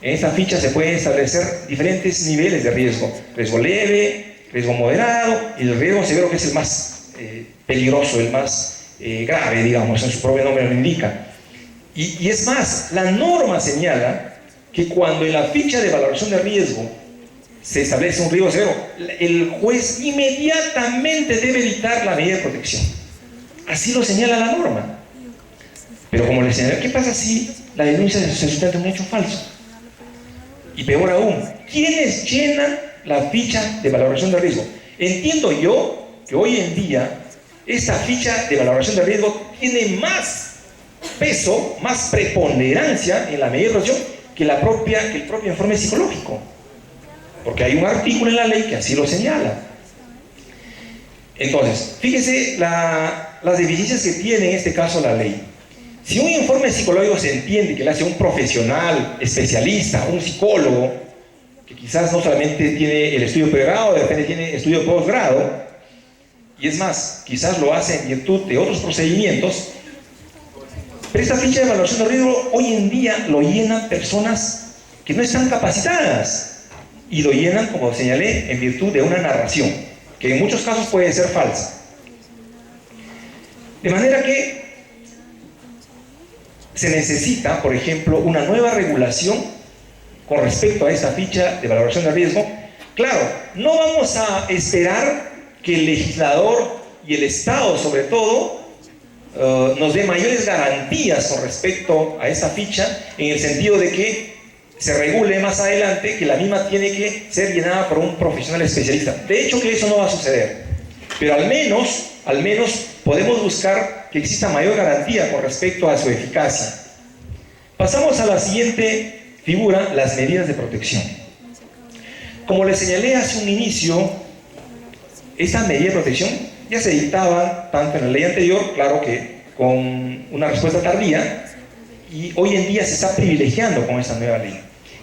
En esta ficha se pueden establecer diferentes niveles de riesgo: riesgo leve, riesgo moderado y el riesgo severo, que es el más peligroso, el más grave, digamos, en su propio nombre lo indica. Y es más, la norma señala que cuando en la ficha de valoración de riesgo se establece un riesgo severo, el juez inmediatamente debe dictar la medida de protección. Así lo señala la norma. Pero como les señalé, ¿qué pasa si la denuncia se sustenta en un hecho falso? Y peor aún, ¿quiénes llenan la ficha de valoración de riesgo? Entiendo yo que hoy en día esta ficha de valoración de riesgo tiene más peso, más preponderancia en la medida de protección que el propio informe psicológico, porque hay un artículo en la ley que así lo señala. Entonces, fíjese las deficiencias que tiene en este caso la ley. Si un informe psicológico se entiende que lo hace un profesional, especialista, un psicólogo, que quizás no solamente tiene el estudio pregrado, de repente tiene estudio posgrado, y es más, quizás lo hace en virtud de otros procedimientos, pero esta ficha de valoración de riesgo hoy en día lo llenan personas que no están capacitadas, y lo llenan, como señalé, en virtud de una narración, que en muchos casos puede ser falsa. De manera que se necesita, por ejemplo, una nueva regulación con respecto a esta ficha de valoración de riesgo. Claro, no vamos a esperar que el legislador y el Estado, sobre todo, nos dé mayores garantías con respecto a esta ficha, en el sentido de que se regule más adelante que la misma tiene que ser llenada por un profesional especialista. De hecho, que eso no va a suceder, pero al menos podemos buscar que exista mayor garantía con respecto a su eficacia. Pasamos a la siguiente figura: las medidas de protección. Como les señalé hace un inicio, estas medidas de protección ya se dictaban tanto en la ley anterior, claro que con una respuesta tardía, y hoy en día se está privilegiando con esta nueva ley.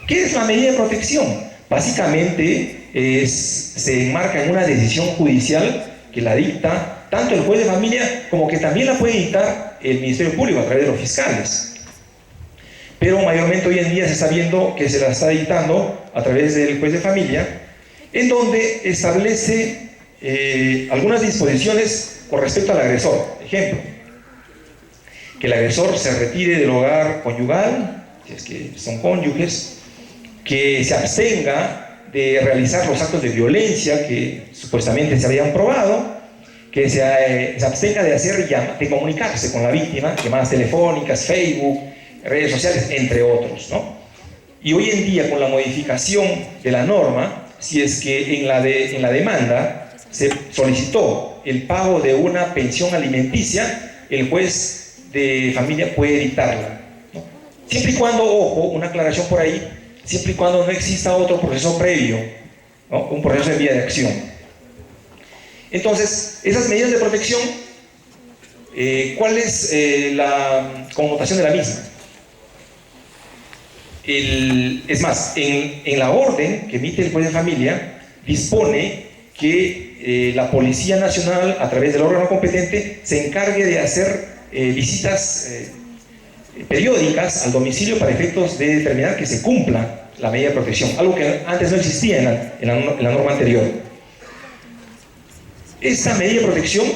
¿Qué es la medida de protección? Básicamente se enmarca en una decisión judicial que la dicta tanto el juez de familia como que también la puede dictar el Ministerio Público a través de los fiscales. Pero mayormente hoy en día se está viendo que se la está dictando a través del juez de familia, en donde establece algunas disposiciones con respecto al agresor. Ejemplo, que el agresor se retire del hogar conyugal, si es que son cónyuges, que se abstenga de realizar los actos de violencia que supuestamente se habían probado, que se abstenga de comunicarse con la víctima, llamadas telefónicas, Facebook, redes sociales, entre otros, ¿no? Y hoy en día, con la modificación de la norma, si es que en la demanda se solicitó el pago de una pensión alimenticia, el juez de familia puede dictarla, ¿no? Siempre y cuando, ojo, una aclaración por ahí, siempre y cuando no exista otro proceso previo, ¿no? Un proceso de vía de acción. Entonces, esas medidas de protección, ¿cuál es la connotación de la misma? Es más, en la orden que emite el juez de familia, dispone que la Policía Nacional, a través del órgano competente, se encargue de hacer visitas periódicas al domicilio para efectos de determinar que se cumpla la medida de protección, algo que antes no existía en la norma anterior. Esta medida de protección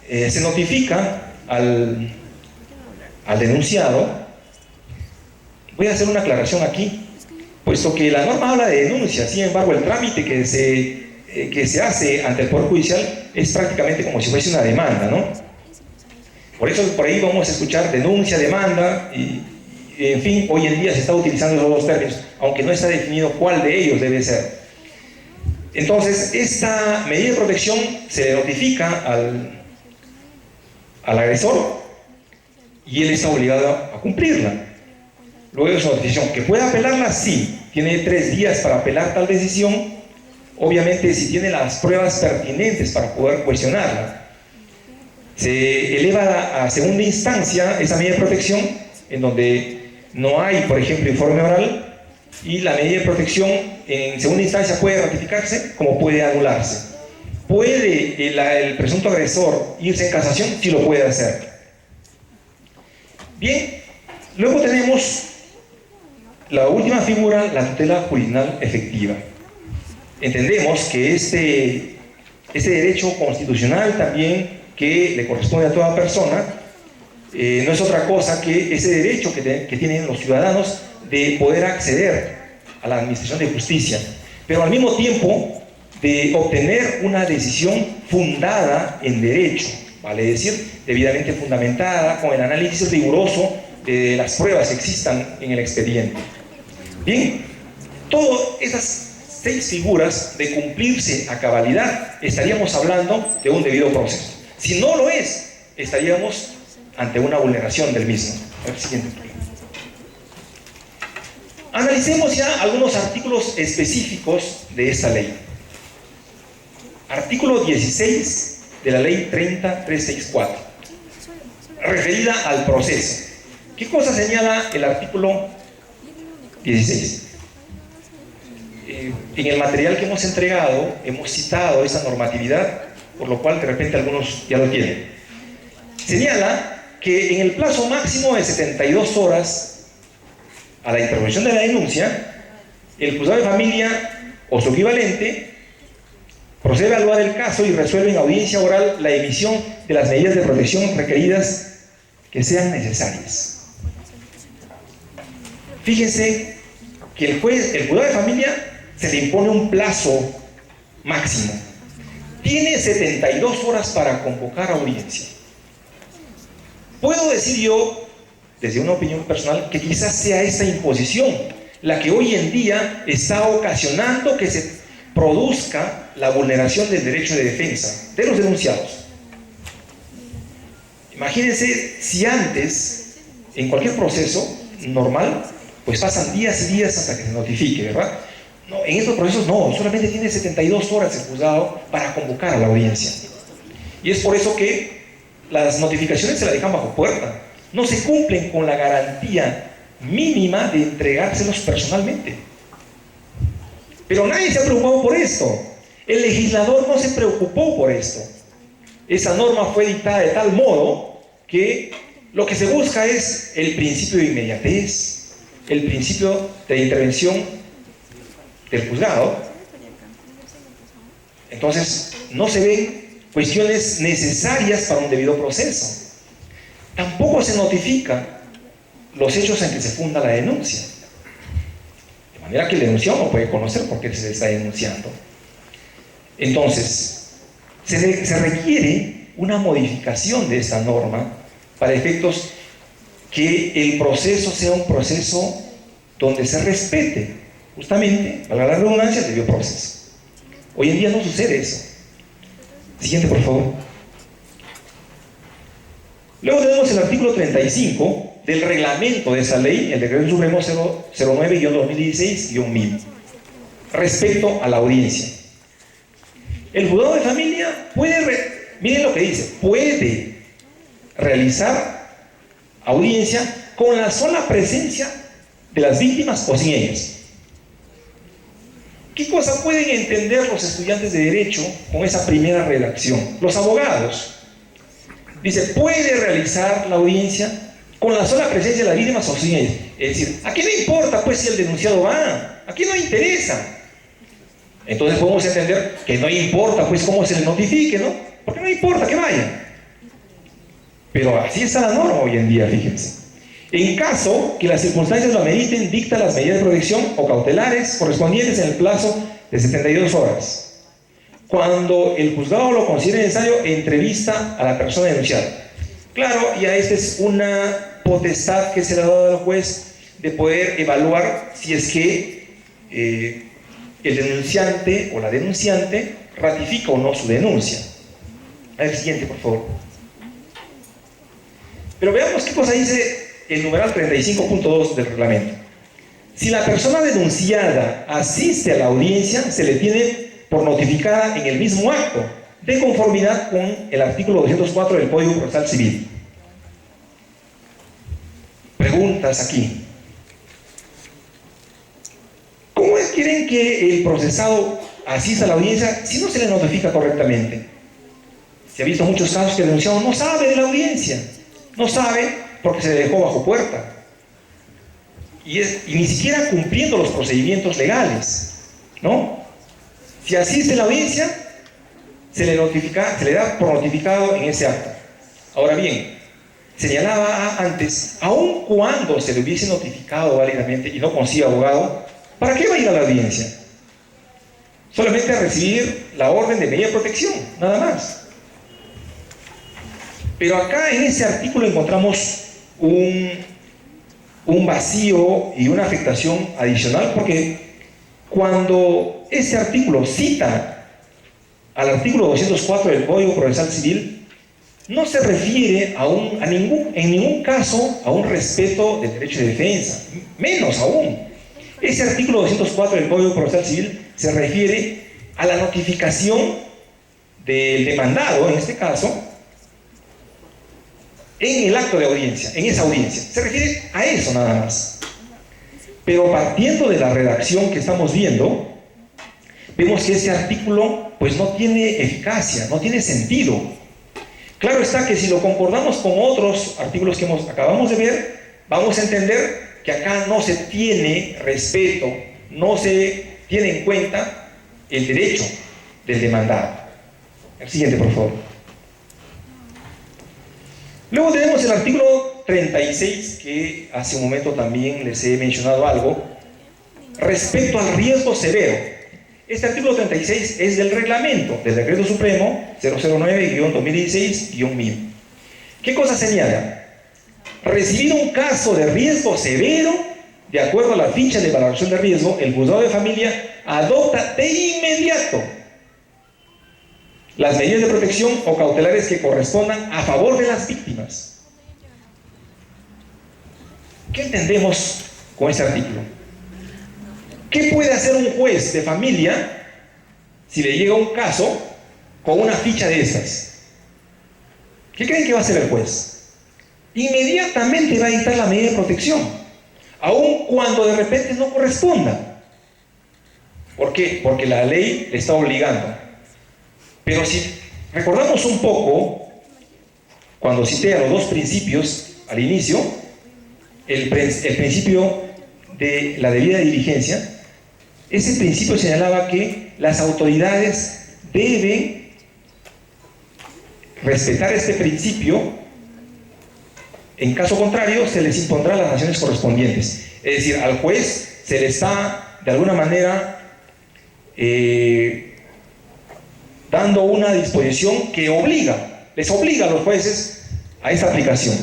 se notifica al denunciado. Voy a hacer una aclaración aquí, puesto que la norma habla de denuncia. Sin embargo, el trámite que se hace ante el Poder Judicial es prácticamente como si fuese una demanda, ¿no? Por eso por ahí vamos a escuchar denuncia, demanda, y en fin, hoy en día se está utilizando esos dos términos, aunque no está definido cuál de ellos debe ser. Entonces, esta medida de protección se le notifica al agresor y él está obligado a cumplirla. Luego de su notificación, que pueda apelarla, sí, tiene 3 días para apelar tal decisión, obviamente si tiene las pruebas pertinentes para poder cuestionarla. Se eleva a segunda instancia esa medida de protección, en donde no hay, por ejemplo, informe oral, y la medida de protección en segunda instancia puede ratificarse como puede anularse. ¿Puede el presunto agresor irse en casación? Sí lo puede hacer. Bien, luego tenemos la última figura, la tutela jurisdiccional efectiva. Entendemos que este derecho constitucional también que le corresponde a toda persona, no es otra cosa que ese derecho que tienen los ciudadanos de poder acceder a la administración de justicia, pero al mismo tiempo de obtener una decisión fundada en derecho, vale decir, debidamente fundamentada, con el análisis riguroso de las pruebas que existan en el expediente. Bien, todas esas 6 figuras de cumplirse a cabalidad, estaríamos hablando de un debido proceso. Si no lo es, estaríamos ante una vulneración del mismo. Siguiente. Analicemos ya algunos artículos específicos de esta ley. Artículo 16 de la ley 30364, referida al proceso. ¿Qué cosa señala el artículo 16? En el material que hemos entregado, hemos citado esa normatividad, por lo cual de repente algunos ya lo tienen. Señala que en el plazo máximo de 72 horas a la intervención de la denuncia, el juzgado de familia o su equivalente procede a evaluar el caso y resuelve en audiencia oral la emisión de las medidas de protección requeridas que sean necesarias. Fíjense que el juzgado de familia se le impone un plazo máximo. Tiene 72 horas para convocar audiencia. Puedo decir yo, desde una opinión personal, que quizás sea esta imposición la que hoy en día está ocasionando que se produzca la vulneración del derecho de defensa de los denunciados. Imagínense si antes, en cualquier proceso normal, pues pasan días y días hasta que se notifique, ¿verdad? No, en estos procesos no, solamente tiene 72 horas el juzgado para convocar a la audiencia. Y es por eso que las notificaciones se las dejan bajo puerta. No se cumplen con la garantía mínima de entregárselos personalmente. Pero nadie se ha preocupado por esto. El legislador no se preocupó por esto. Esa norma fue dictada de tal modo que lo que se busca es el principio de inmediatez, el principio de intervención del juzgado. Entonces, no se ven cuestiones necesarias para un debido proceso. Tampoco se notifica los hechos en que se funda la denuncia. De manera que el denunciado no puede conocer por qué se le está denunciando. Entonces, se requiere una modificación de esta norma para efectos que el proceso sea un proceso donde se respete justamente, para la redundancia, el debido proceso. Hoy en día no sucede eso. Siguiente, por favor. Luego tenemos el artículo 35 del reglamento de esa ley, el Decreto Supremo 09-2016-1000, respecto a la audiencia. El juzgado de familia miren lo que dice, puede realizar audiencia con la sola presencia de las víctimas o sin ellas. ¿Qué cosa pueden entender los estudiantes de Derecho con esa primera redacción? Los abogados. Dice, puede realizar la audiencia con la sola presencia de la víctima o sin ella. Es decir, aquí no importa pues si el denunciado va, aquí no interesa. Entonces podemos entender que no importa pues cómo se le notifique, ¿no? Porque no importa que vaya. Pero así está la norma hoy en día, fíjense. En caso que las circunstancias lo ameriten, dicta las medidas de protección o cautelares correspondientes en el plazo de 72 horas. Cuando el juzgado lo considere necesario, entrevista a la persona denunciada. Claro, ya esta es una potestad que se le ha dado al juez de poder evaluar si es que el denunciante o la denunciante ratifica o no su denuncia. A ver, siguiente, por favor. Pero veamos qué cosa dice el numeral 35.2 del reglamento. Si la persona denunciada asiste a la audiencia, se le tiene por notificada en el mismo acto, de conformidad con el artículo 204 del Código Procesal Civil. Preguntas aquí. ¿Cómo quieren que el procesado asista a la audiencia si no se le notifica correctamente? Se ha visto muchos casos que el denunciado no sabe de la audiencia, no sabe porque se le dejó bajo puerta y ni siquiera cumpliendo los procedimientos legales, ¿no? Si asiste a la audiencia, se le da por notificado en ese acto. Ahora bien, señalaba antes, aun cuando se le hubiese notificado válidamente y no consigue abogado, ¿para qué va a ir a la audiencia? Solamente a recibir la orden de medida de protección, nada más. Pero acá en ese artículo encontramos un vacío y una afectación adicional, porque cuando este artículo cita al artículo 204 del Código Procesal Civil, no se refiere en ningún caso a un respeto del derecho de defensa, menos aún. Ese artículo 204 del Código Procesal Civil se refiere a la notificación del demandado, en este caso, en el acto de audiencia, en esa audiencia. Se refiere a eso nada más. Pero partiendo de la redacción que estamos viendo, vemos que este artículo pues no tiene eficacia, no tiene sentido. Claro está que si lo concordamos con otros artículos que acabamos de ver, vamos a entender que acá no se tiene respeto, no se tiene en cuenta el derecho del demandado. El siguiente, por favor. Luego tenemos el artículo 36, que hace un momento también les he mencionado algo, respecto al riesgo severo. Este artículo 36 es del reglamento del Decreto Supremo 009-2016-1000. ¿Qué cosa señala? Recibido un caso de riesgo severo, de acuerdo a la ficha de valoración de riesgo, el juzgado de familia adopta de inmediato las medidas de protección o cautelares que correspondan a favor de las víctimas. ¿Qué entendemos con este artículo? ¿Qué puede hacer un juez de familia si le llega un caso con una ficha de estas? ¿Qué creen que va a hacer el juez? Inmediatamente va a dictar la medida de protección, aun cuando de repente no corresponda. ¿Por qué? Porque la ley le está obligando. Pero si recordamos un poco, cuando cité a los dos principios al inicio, el principio de la debida diligencia, ese principio señalaba que las autoridades deben respetar este principio, en caso contrario se les impondrá las sanciones correspondientes. Es decir, al juez se le está de alguna manera dando una disposición que les obliga a los jueces a esta aplicación.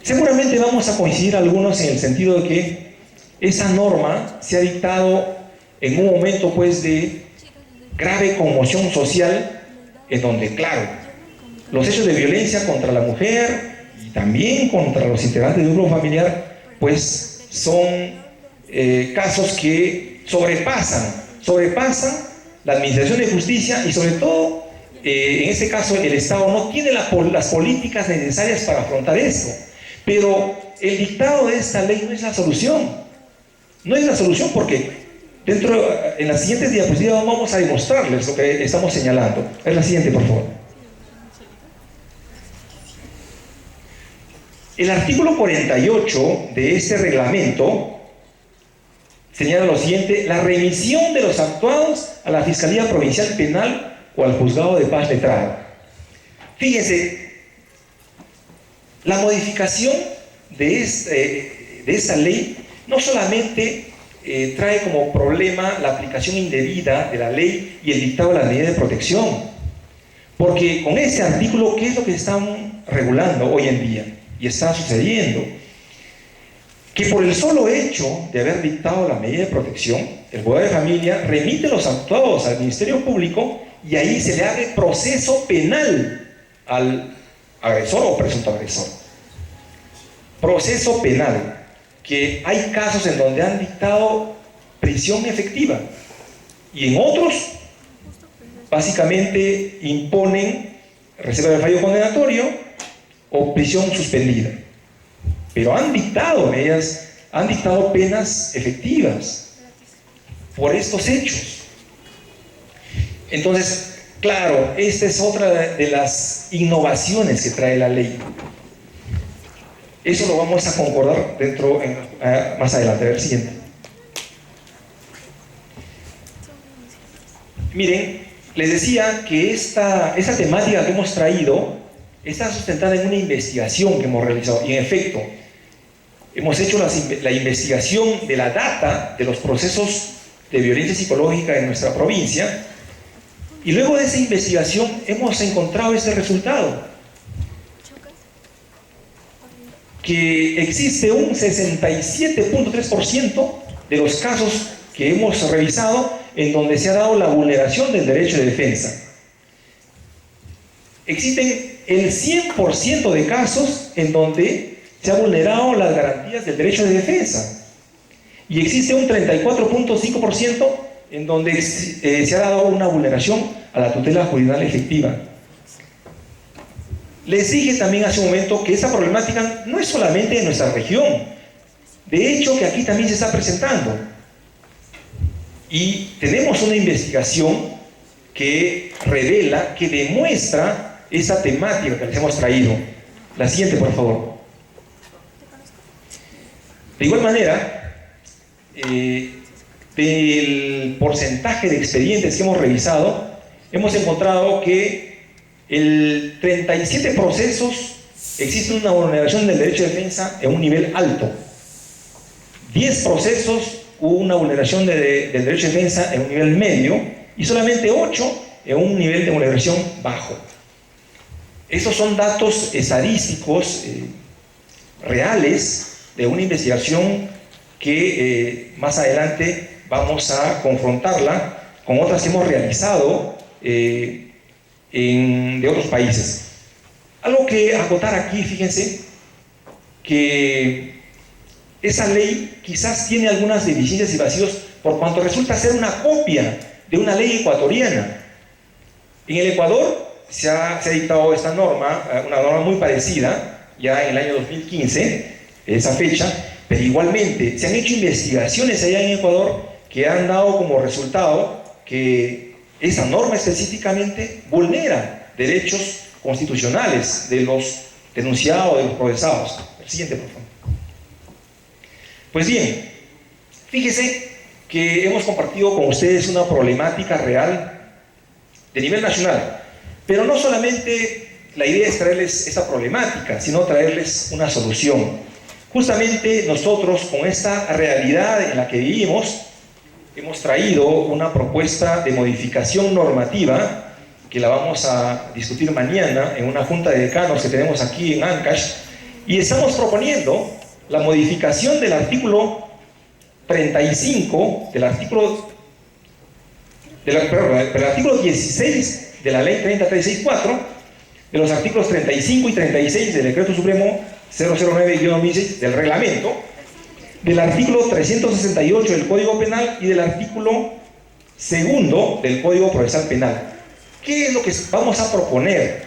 Seguramente vamos a coincidir algunos en el sentido de que esa norma se ha dictado en un momento pues de grave conmoción social, en donde, claro, los hechos de violencia contra la mujer y también contra los integrantes del grupo familiar pues son casos que sobrepasan la administración de justicia y sobre todo, en este caso, el Estado no tiene las políticas necesarias para afrontar esto. Pero el dictado de esta ley no es la solución. No es la solución porque En las siguientes diapositivas vamos a demostrarles lo que estamos señalando. Es la siguiente, por favor. El artículo 48 de este reglamento señala lo siguiente: la remisión de los actuados a la Fiscalía Provincial Penal o al Juzgado de Paz letrado. Fíjense, la modificación de esta ley no solamente trae como problema la aplicación indebida de la ley y el dictado de las medidas de protección, porque con este artículo, ¿qué es lo que están regulando hoy en día? Y está sucediendo que por el solo hecho de haber dictado la medida de protección, el juzgado de familia remite los actuados al Ministerio Público y ahí se le abre proceso penal al agresor o presunto agresor. Proceso penal, que hay casos en donde han dictado prisión efectiva y en otros básicamente imponen reserva de fallo condenatorio o prisión suspendida, pero han dictado penas efectivas por estos hechos. Entonces, claro, esta es otra de las innovaciones que trae la ley. Eso lo vamos a concordar más adelante. A ver, siguiente. Miren, les decía que esta temática que hemos traído está sustentada en una investigación que hemos realizado. Y en efecto, hemos hecho la investigación de la data de los procesos de violencia psicológica en nuestra provincia. Y luego de esa investigación hemos encontrado este resultado: que existe un 67.3% de los casos que hemos revisado en donde se ha dado la vulneración del derecho de defensa. Existen el 100% de casos en donde se ha vulnerado las garantías del derecho de defensa. Y existe un 34.5% en donde se ha dado una vulneración a la tutela jurisdiccional efectiva. Les dije también hace un momento que esta problemática no es solamente de nuestra región. De hecho, que aquí también se está presentando. Y tenemos una investigación que revela, que demuestra esa temática que les hemos traído. La siguiente, por favor. De igual manera, del porcentaje de expedientes que hemos revisado, hemos encontrado que el 37 procesos existe una vulneración del derecho de defensa en un nivel alto. 10 procesos hubo una vulneración del derecho de defensa en un nivel medio y solamente 8 en un nivel de vulneración bajo. Estos son datos estadísticos reales de una investigación que más adelante vamos a confrontarla con otras que hemos realizado de otros países. Algo que acotar aquí, fíjense, que esa ley quizás tiene algunas deficiencias y vacíos por cuanto resulta ser una copia de una ley ecuatoriana. En el Ecuador se ha dictado esta norma, una norma muy parecida, ya en el año 2015, esa fecha, pero igualmente se han hecho investigaciones allá en Ecuador que han dado como resultado que esa norma específicamente vulnera derechos constitucionales de los denunciados, de los procesados. El siguiente, por favor. Pues bien, fíjese que hemos compartido con ustedes una problemática real de nivel nacional, pero no solamente la idea es traerles esta problemática, sino traerles una solución. Justamente nosotros, con esta realidad en la que vivimos, hemos traído una propuesta de modificación normativa que la vamos a discutir mañana en una junta de decanos que tenemos aquí en Ancash, y estamos proponiendo la modificación del artículo 35, del artículo 16 de la ley 30.364, de los artículos 35 y 36 del Decreto Supremo 009-2006 del reglamento, del artículo 368 del Código Penal y del artículo 2 del Código Procesal Penal. ¿Qué es lo que vamos a proponer?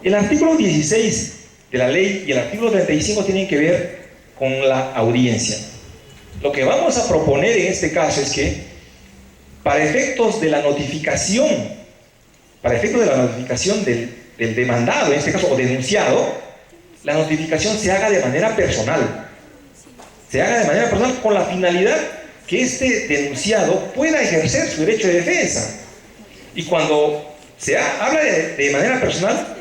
El artículo 16 de la ley y el artículo 35 tienen que ver con la audiencia. Lo que vamos a proponer en este caso es que, para efectos de la notificación, del demandado, en este caso, o denunciado, la notificación se haga de manera personal. Se haga de manera personal con la finalidad que este denunciado pueda ejercer su derecho de defensa. Y cuando se habla de manera personal,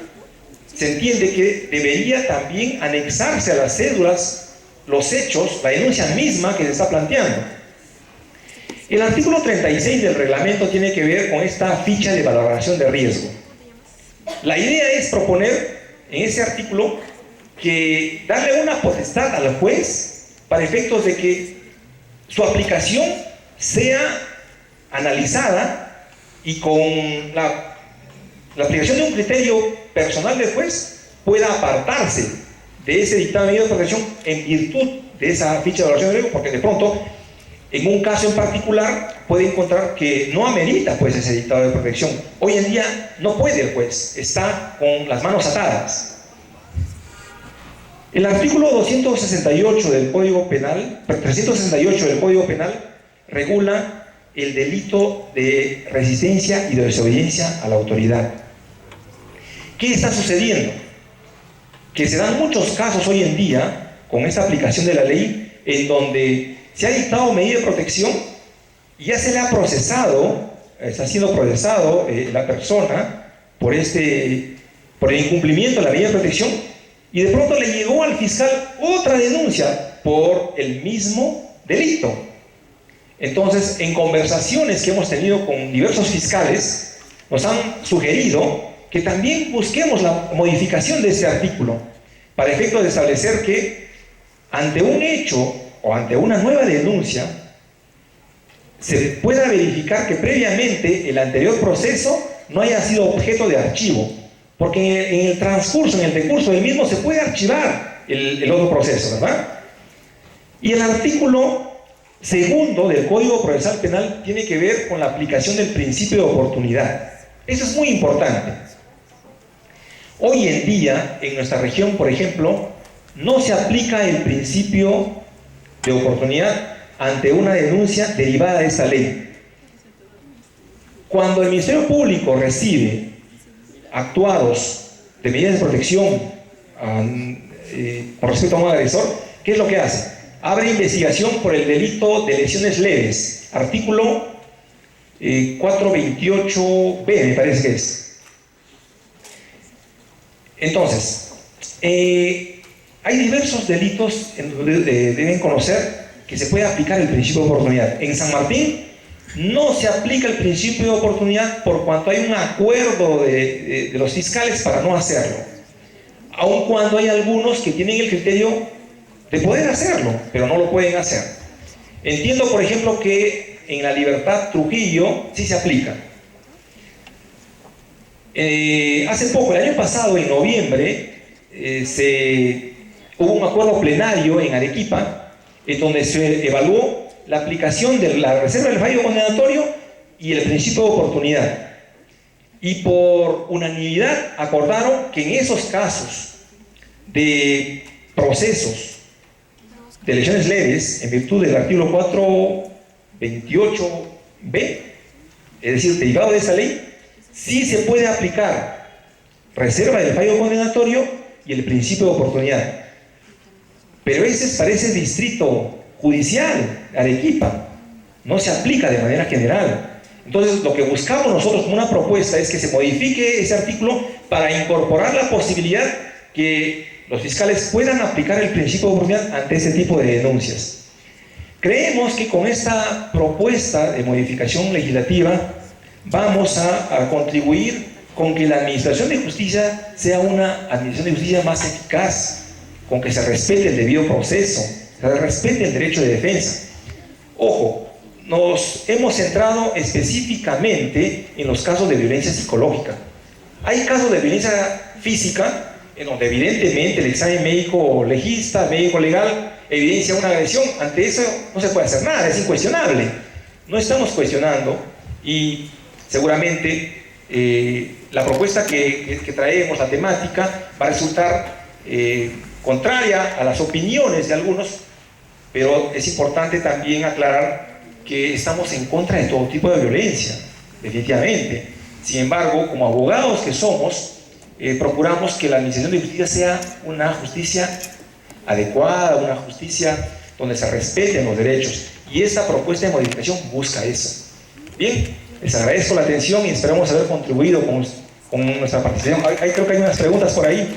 se entiende que debería también anexarse a las cédulas los hechos, la denuncia misma que se está planteando. El artículo 36 del reglamento tiene que ver con esta ficha de valoración de riesgo. La idea es proponer en ese artículo que darle una potestad al juez para efectos de que su aplicación sea analizada y con la aplicación de un criterio personal del juez pueda apartarse de ese dictamen de medida de protección en virtud de esa ficha de valoración de riesgo, porque de pronto en un caso en particular puede encontrar que no amerita pues ese dictado de protección. Hoy en día no puede el juez, está con las manos atadas. El artículo 268 del Código Penal, 368 del Código Penal regula el delito de resistencia y de desobediencia a la autoridad. ¿Qué está sucediendo? Que se dan muchos casos hoy en día con esta aplicación de la ley en donde se ha dictado medida de protección y ya se le ha procesado, está siendo procesado la persona por el incumplimiento de la medida de protección, y de pronto le llegó al fiscal otra denuncia por el mismo delito. Entonces, en conversaciones que hemos tenido con diversos fiscales, nos han sugerido que también busquemos la modificación de este artículo para efecto de establecer que ante un hecho o ante una nueva denuncia se pueda verificar que previamente el anterior proceso no haya sido objeto de archivo, porque en el transcurso, en el decurso del mismo se puede archivar el otro proceso, ¿verdad? Y el artículo segundo del Código Procesal Penal tiene que ver con la aplicación del principio de oportunidad. Eso es muy importante. Hoy en día, en nuestra región, por ejemplo, no se aplica el principio de oportunidad ante una denuncia derivada de esta ley. Cuando el Ministerio Público recibe actuados de medidas de protección con respecto a un agresor, ¿qué es lo que hace? Abre investigación por el delito de lesiones leves, artículo 428B, me parece que es. Entonces, hay diversos delitos en donde deben conocer que se puede aplicar el principio de oportunidad. En San Martín no se aplica el principio de oportunidad por cuanto hay un acuerdo de los fiscales para no hacerlo, aun cuando hay algunos que tienen el criterio de poder hacerlo, pero no lo pueden hacer. Entiendo, por ejemplo, que en la Libertad Trujillo sí se aplica. Hace poco, el año pasado, en noviembre, hubo un acuerdo plenario en Arequipa en donde se evaluó la aplicación de la reserva del fallo condenatorio y el principio de oportunidad. Y por unanimidad acordaron que en esos casos de procesos de lesiones leves, en virtud del artículo 428B, es decir, derivado de esa ley, sí se puede aplicar reserva del fallo condenatorio y el principio de oportunidad. Pero ese es para ese distrito judicial, Arequipa, no se aplica de manera general. Entonces, lo que buscamos nosotros como una propuesta es que se modifique ese artículo para incorporar la posibilidad que los fiscales puedan aplicar el principio de oportunidad ante ese tipo de denuncias. Creemos que con esta propuesta de modificación legislativa vamos a contribuir con que la administración de justicia sea una administración de justicia más eficaz, con que se respete el debido proceso, se respete el derecho de defensa. Ojo, nos hemos centrado específicamente en los casos de violencia psicológica. Hay casos de violencia física en donde evidentemente el examen médico legista, médico legal, evidencia una agresión. Ante eso no se puede hacer nada, es incuestionable. No estamos cuestionando y seguramente la propuesta que traemos, la temática, va a resultar contraria a las opiniones de algunos pero es importante también aclarar que estamos en contra de todo tipo de violencia, definitivamente. Sin embargo, como abogados que somos, procuramos que la administración de justicia sea una justicia adecuada, una justicia donde se respeten los derechos, y esta propuesta de modificación busca eso. Bien, les agradezco la atención y esperamos haber contribuido con nuestra participación. Creo que hay unas preguntas por ahí.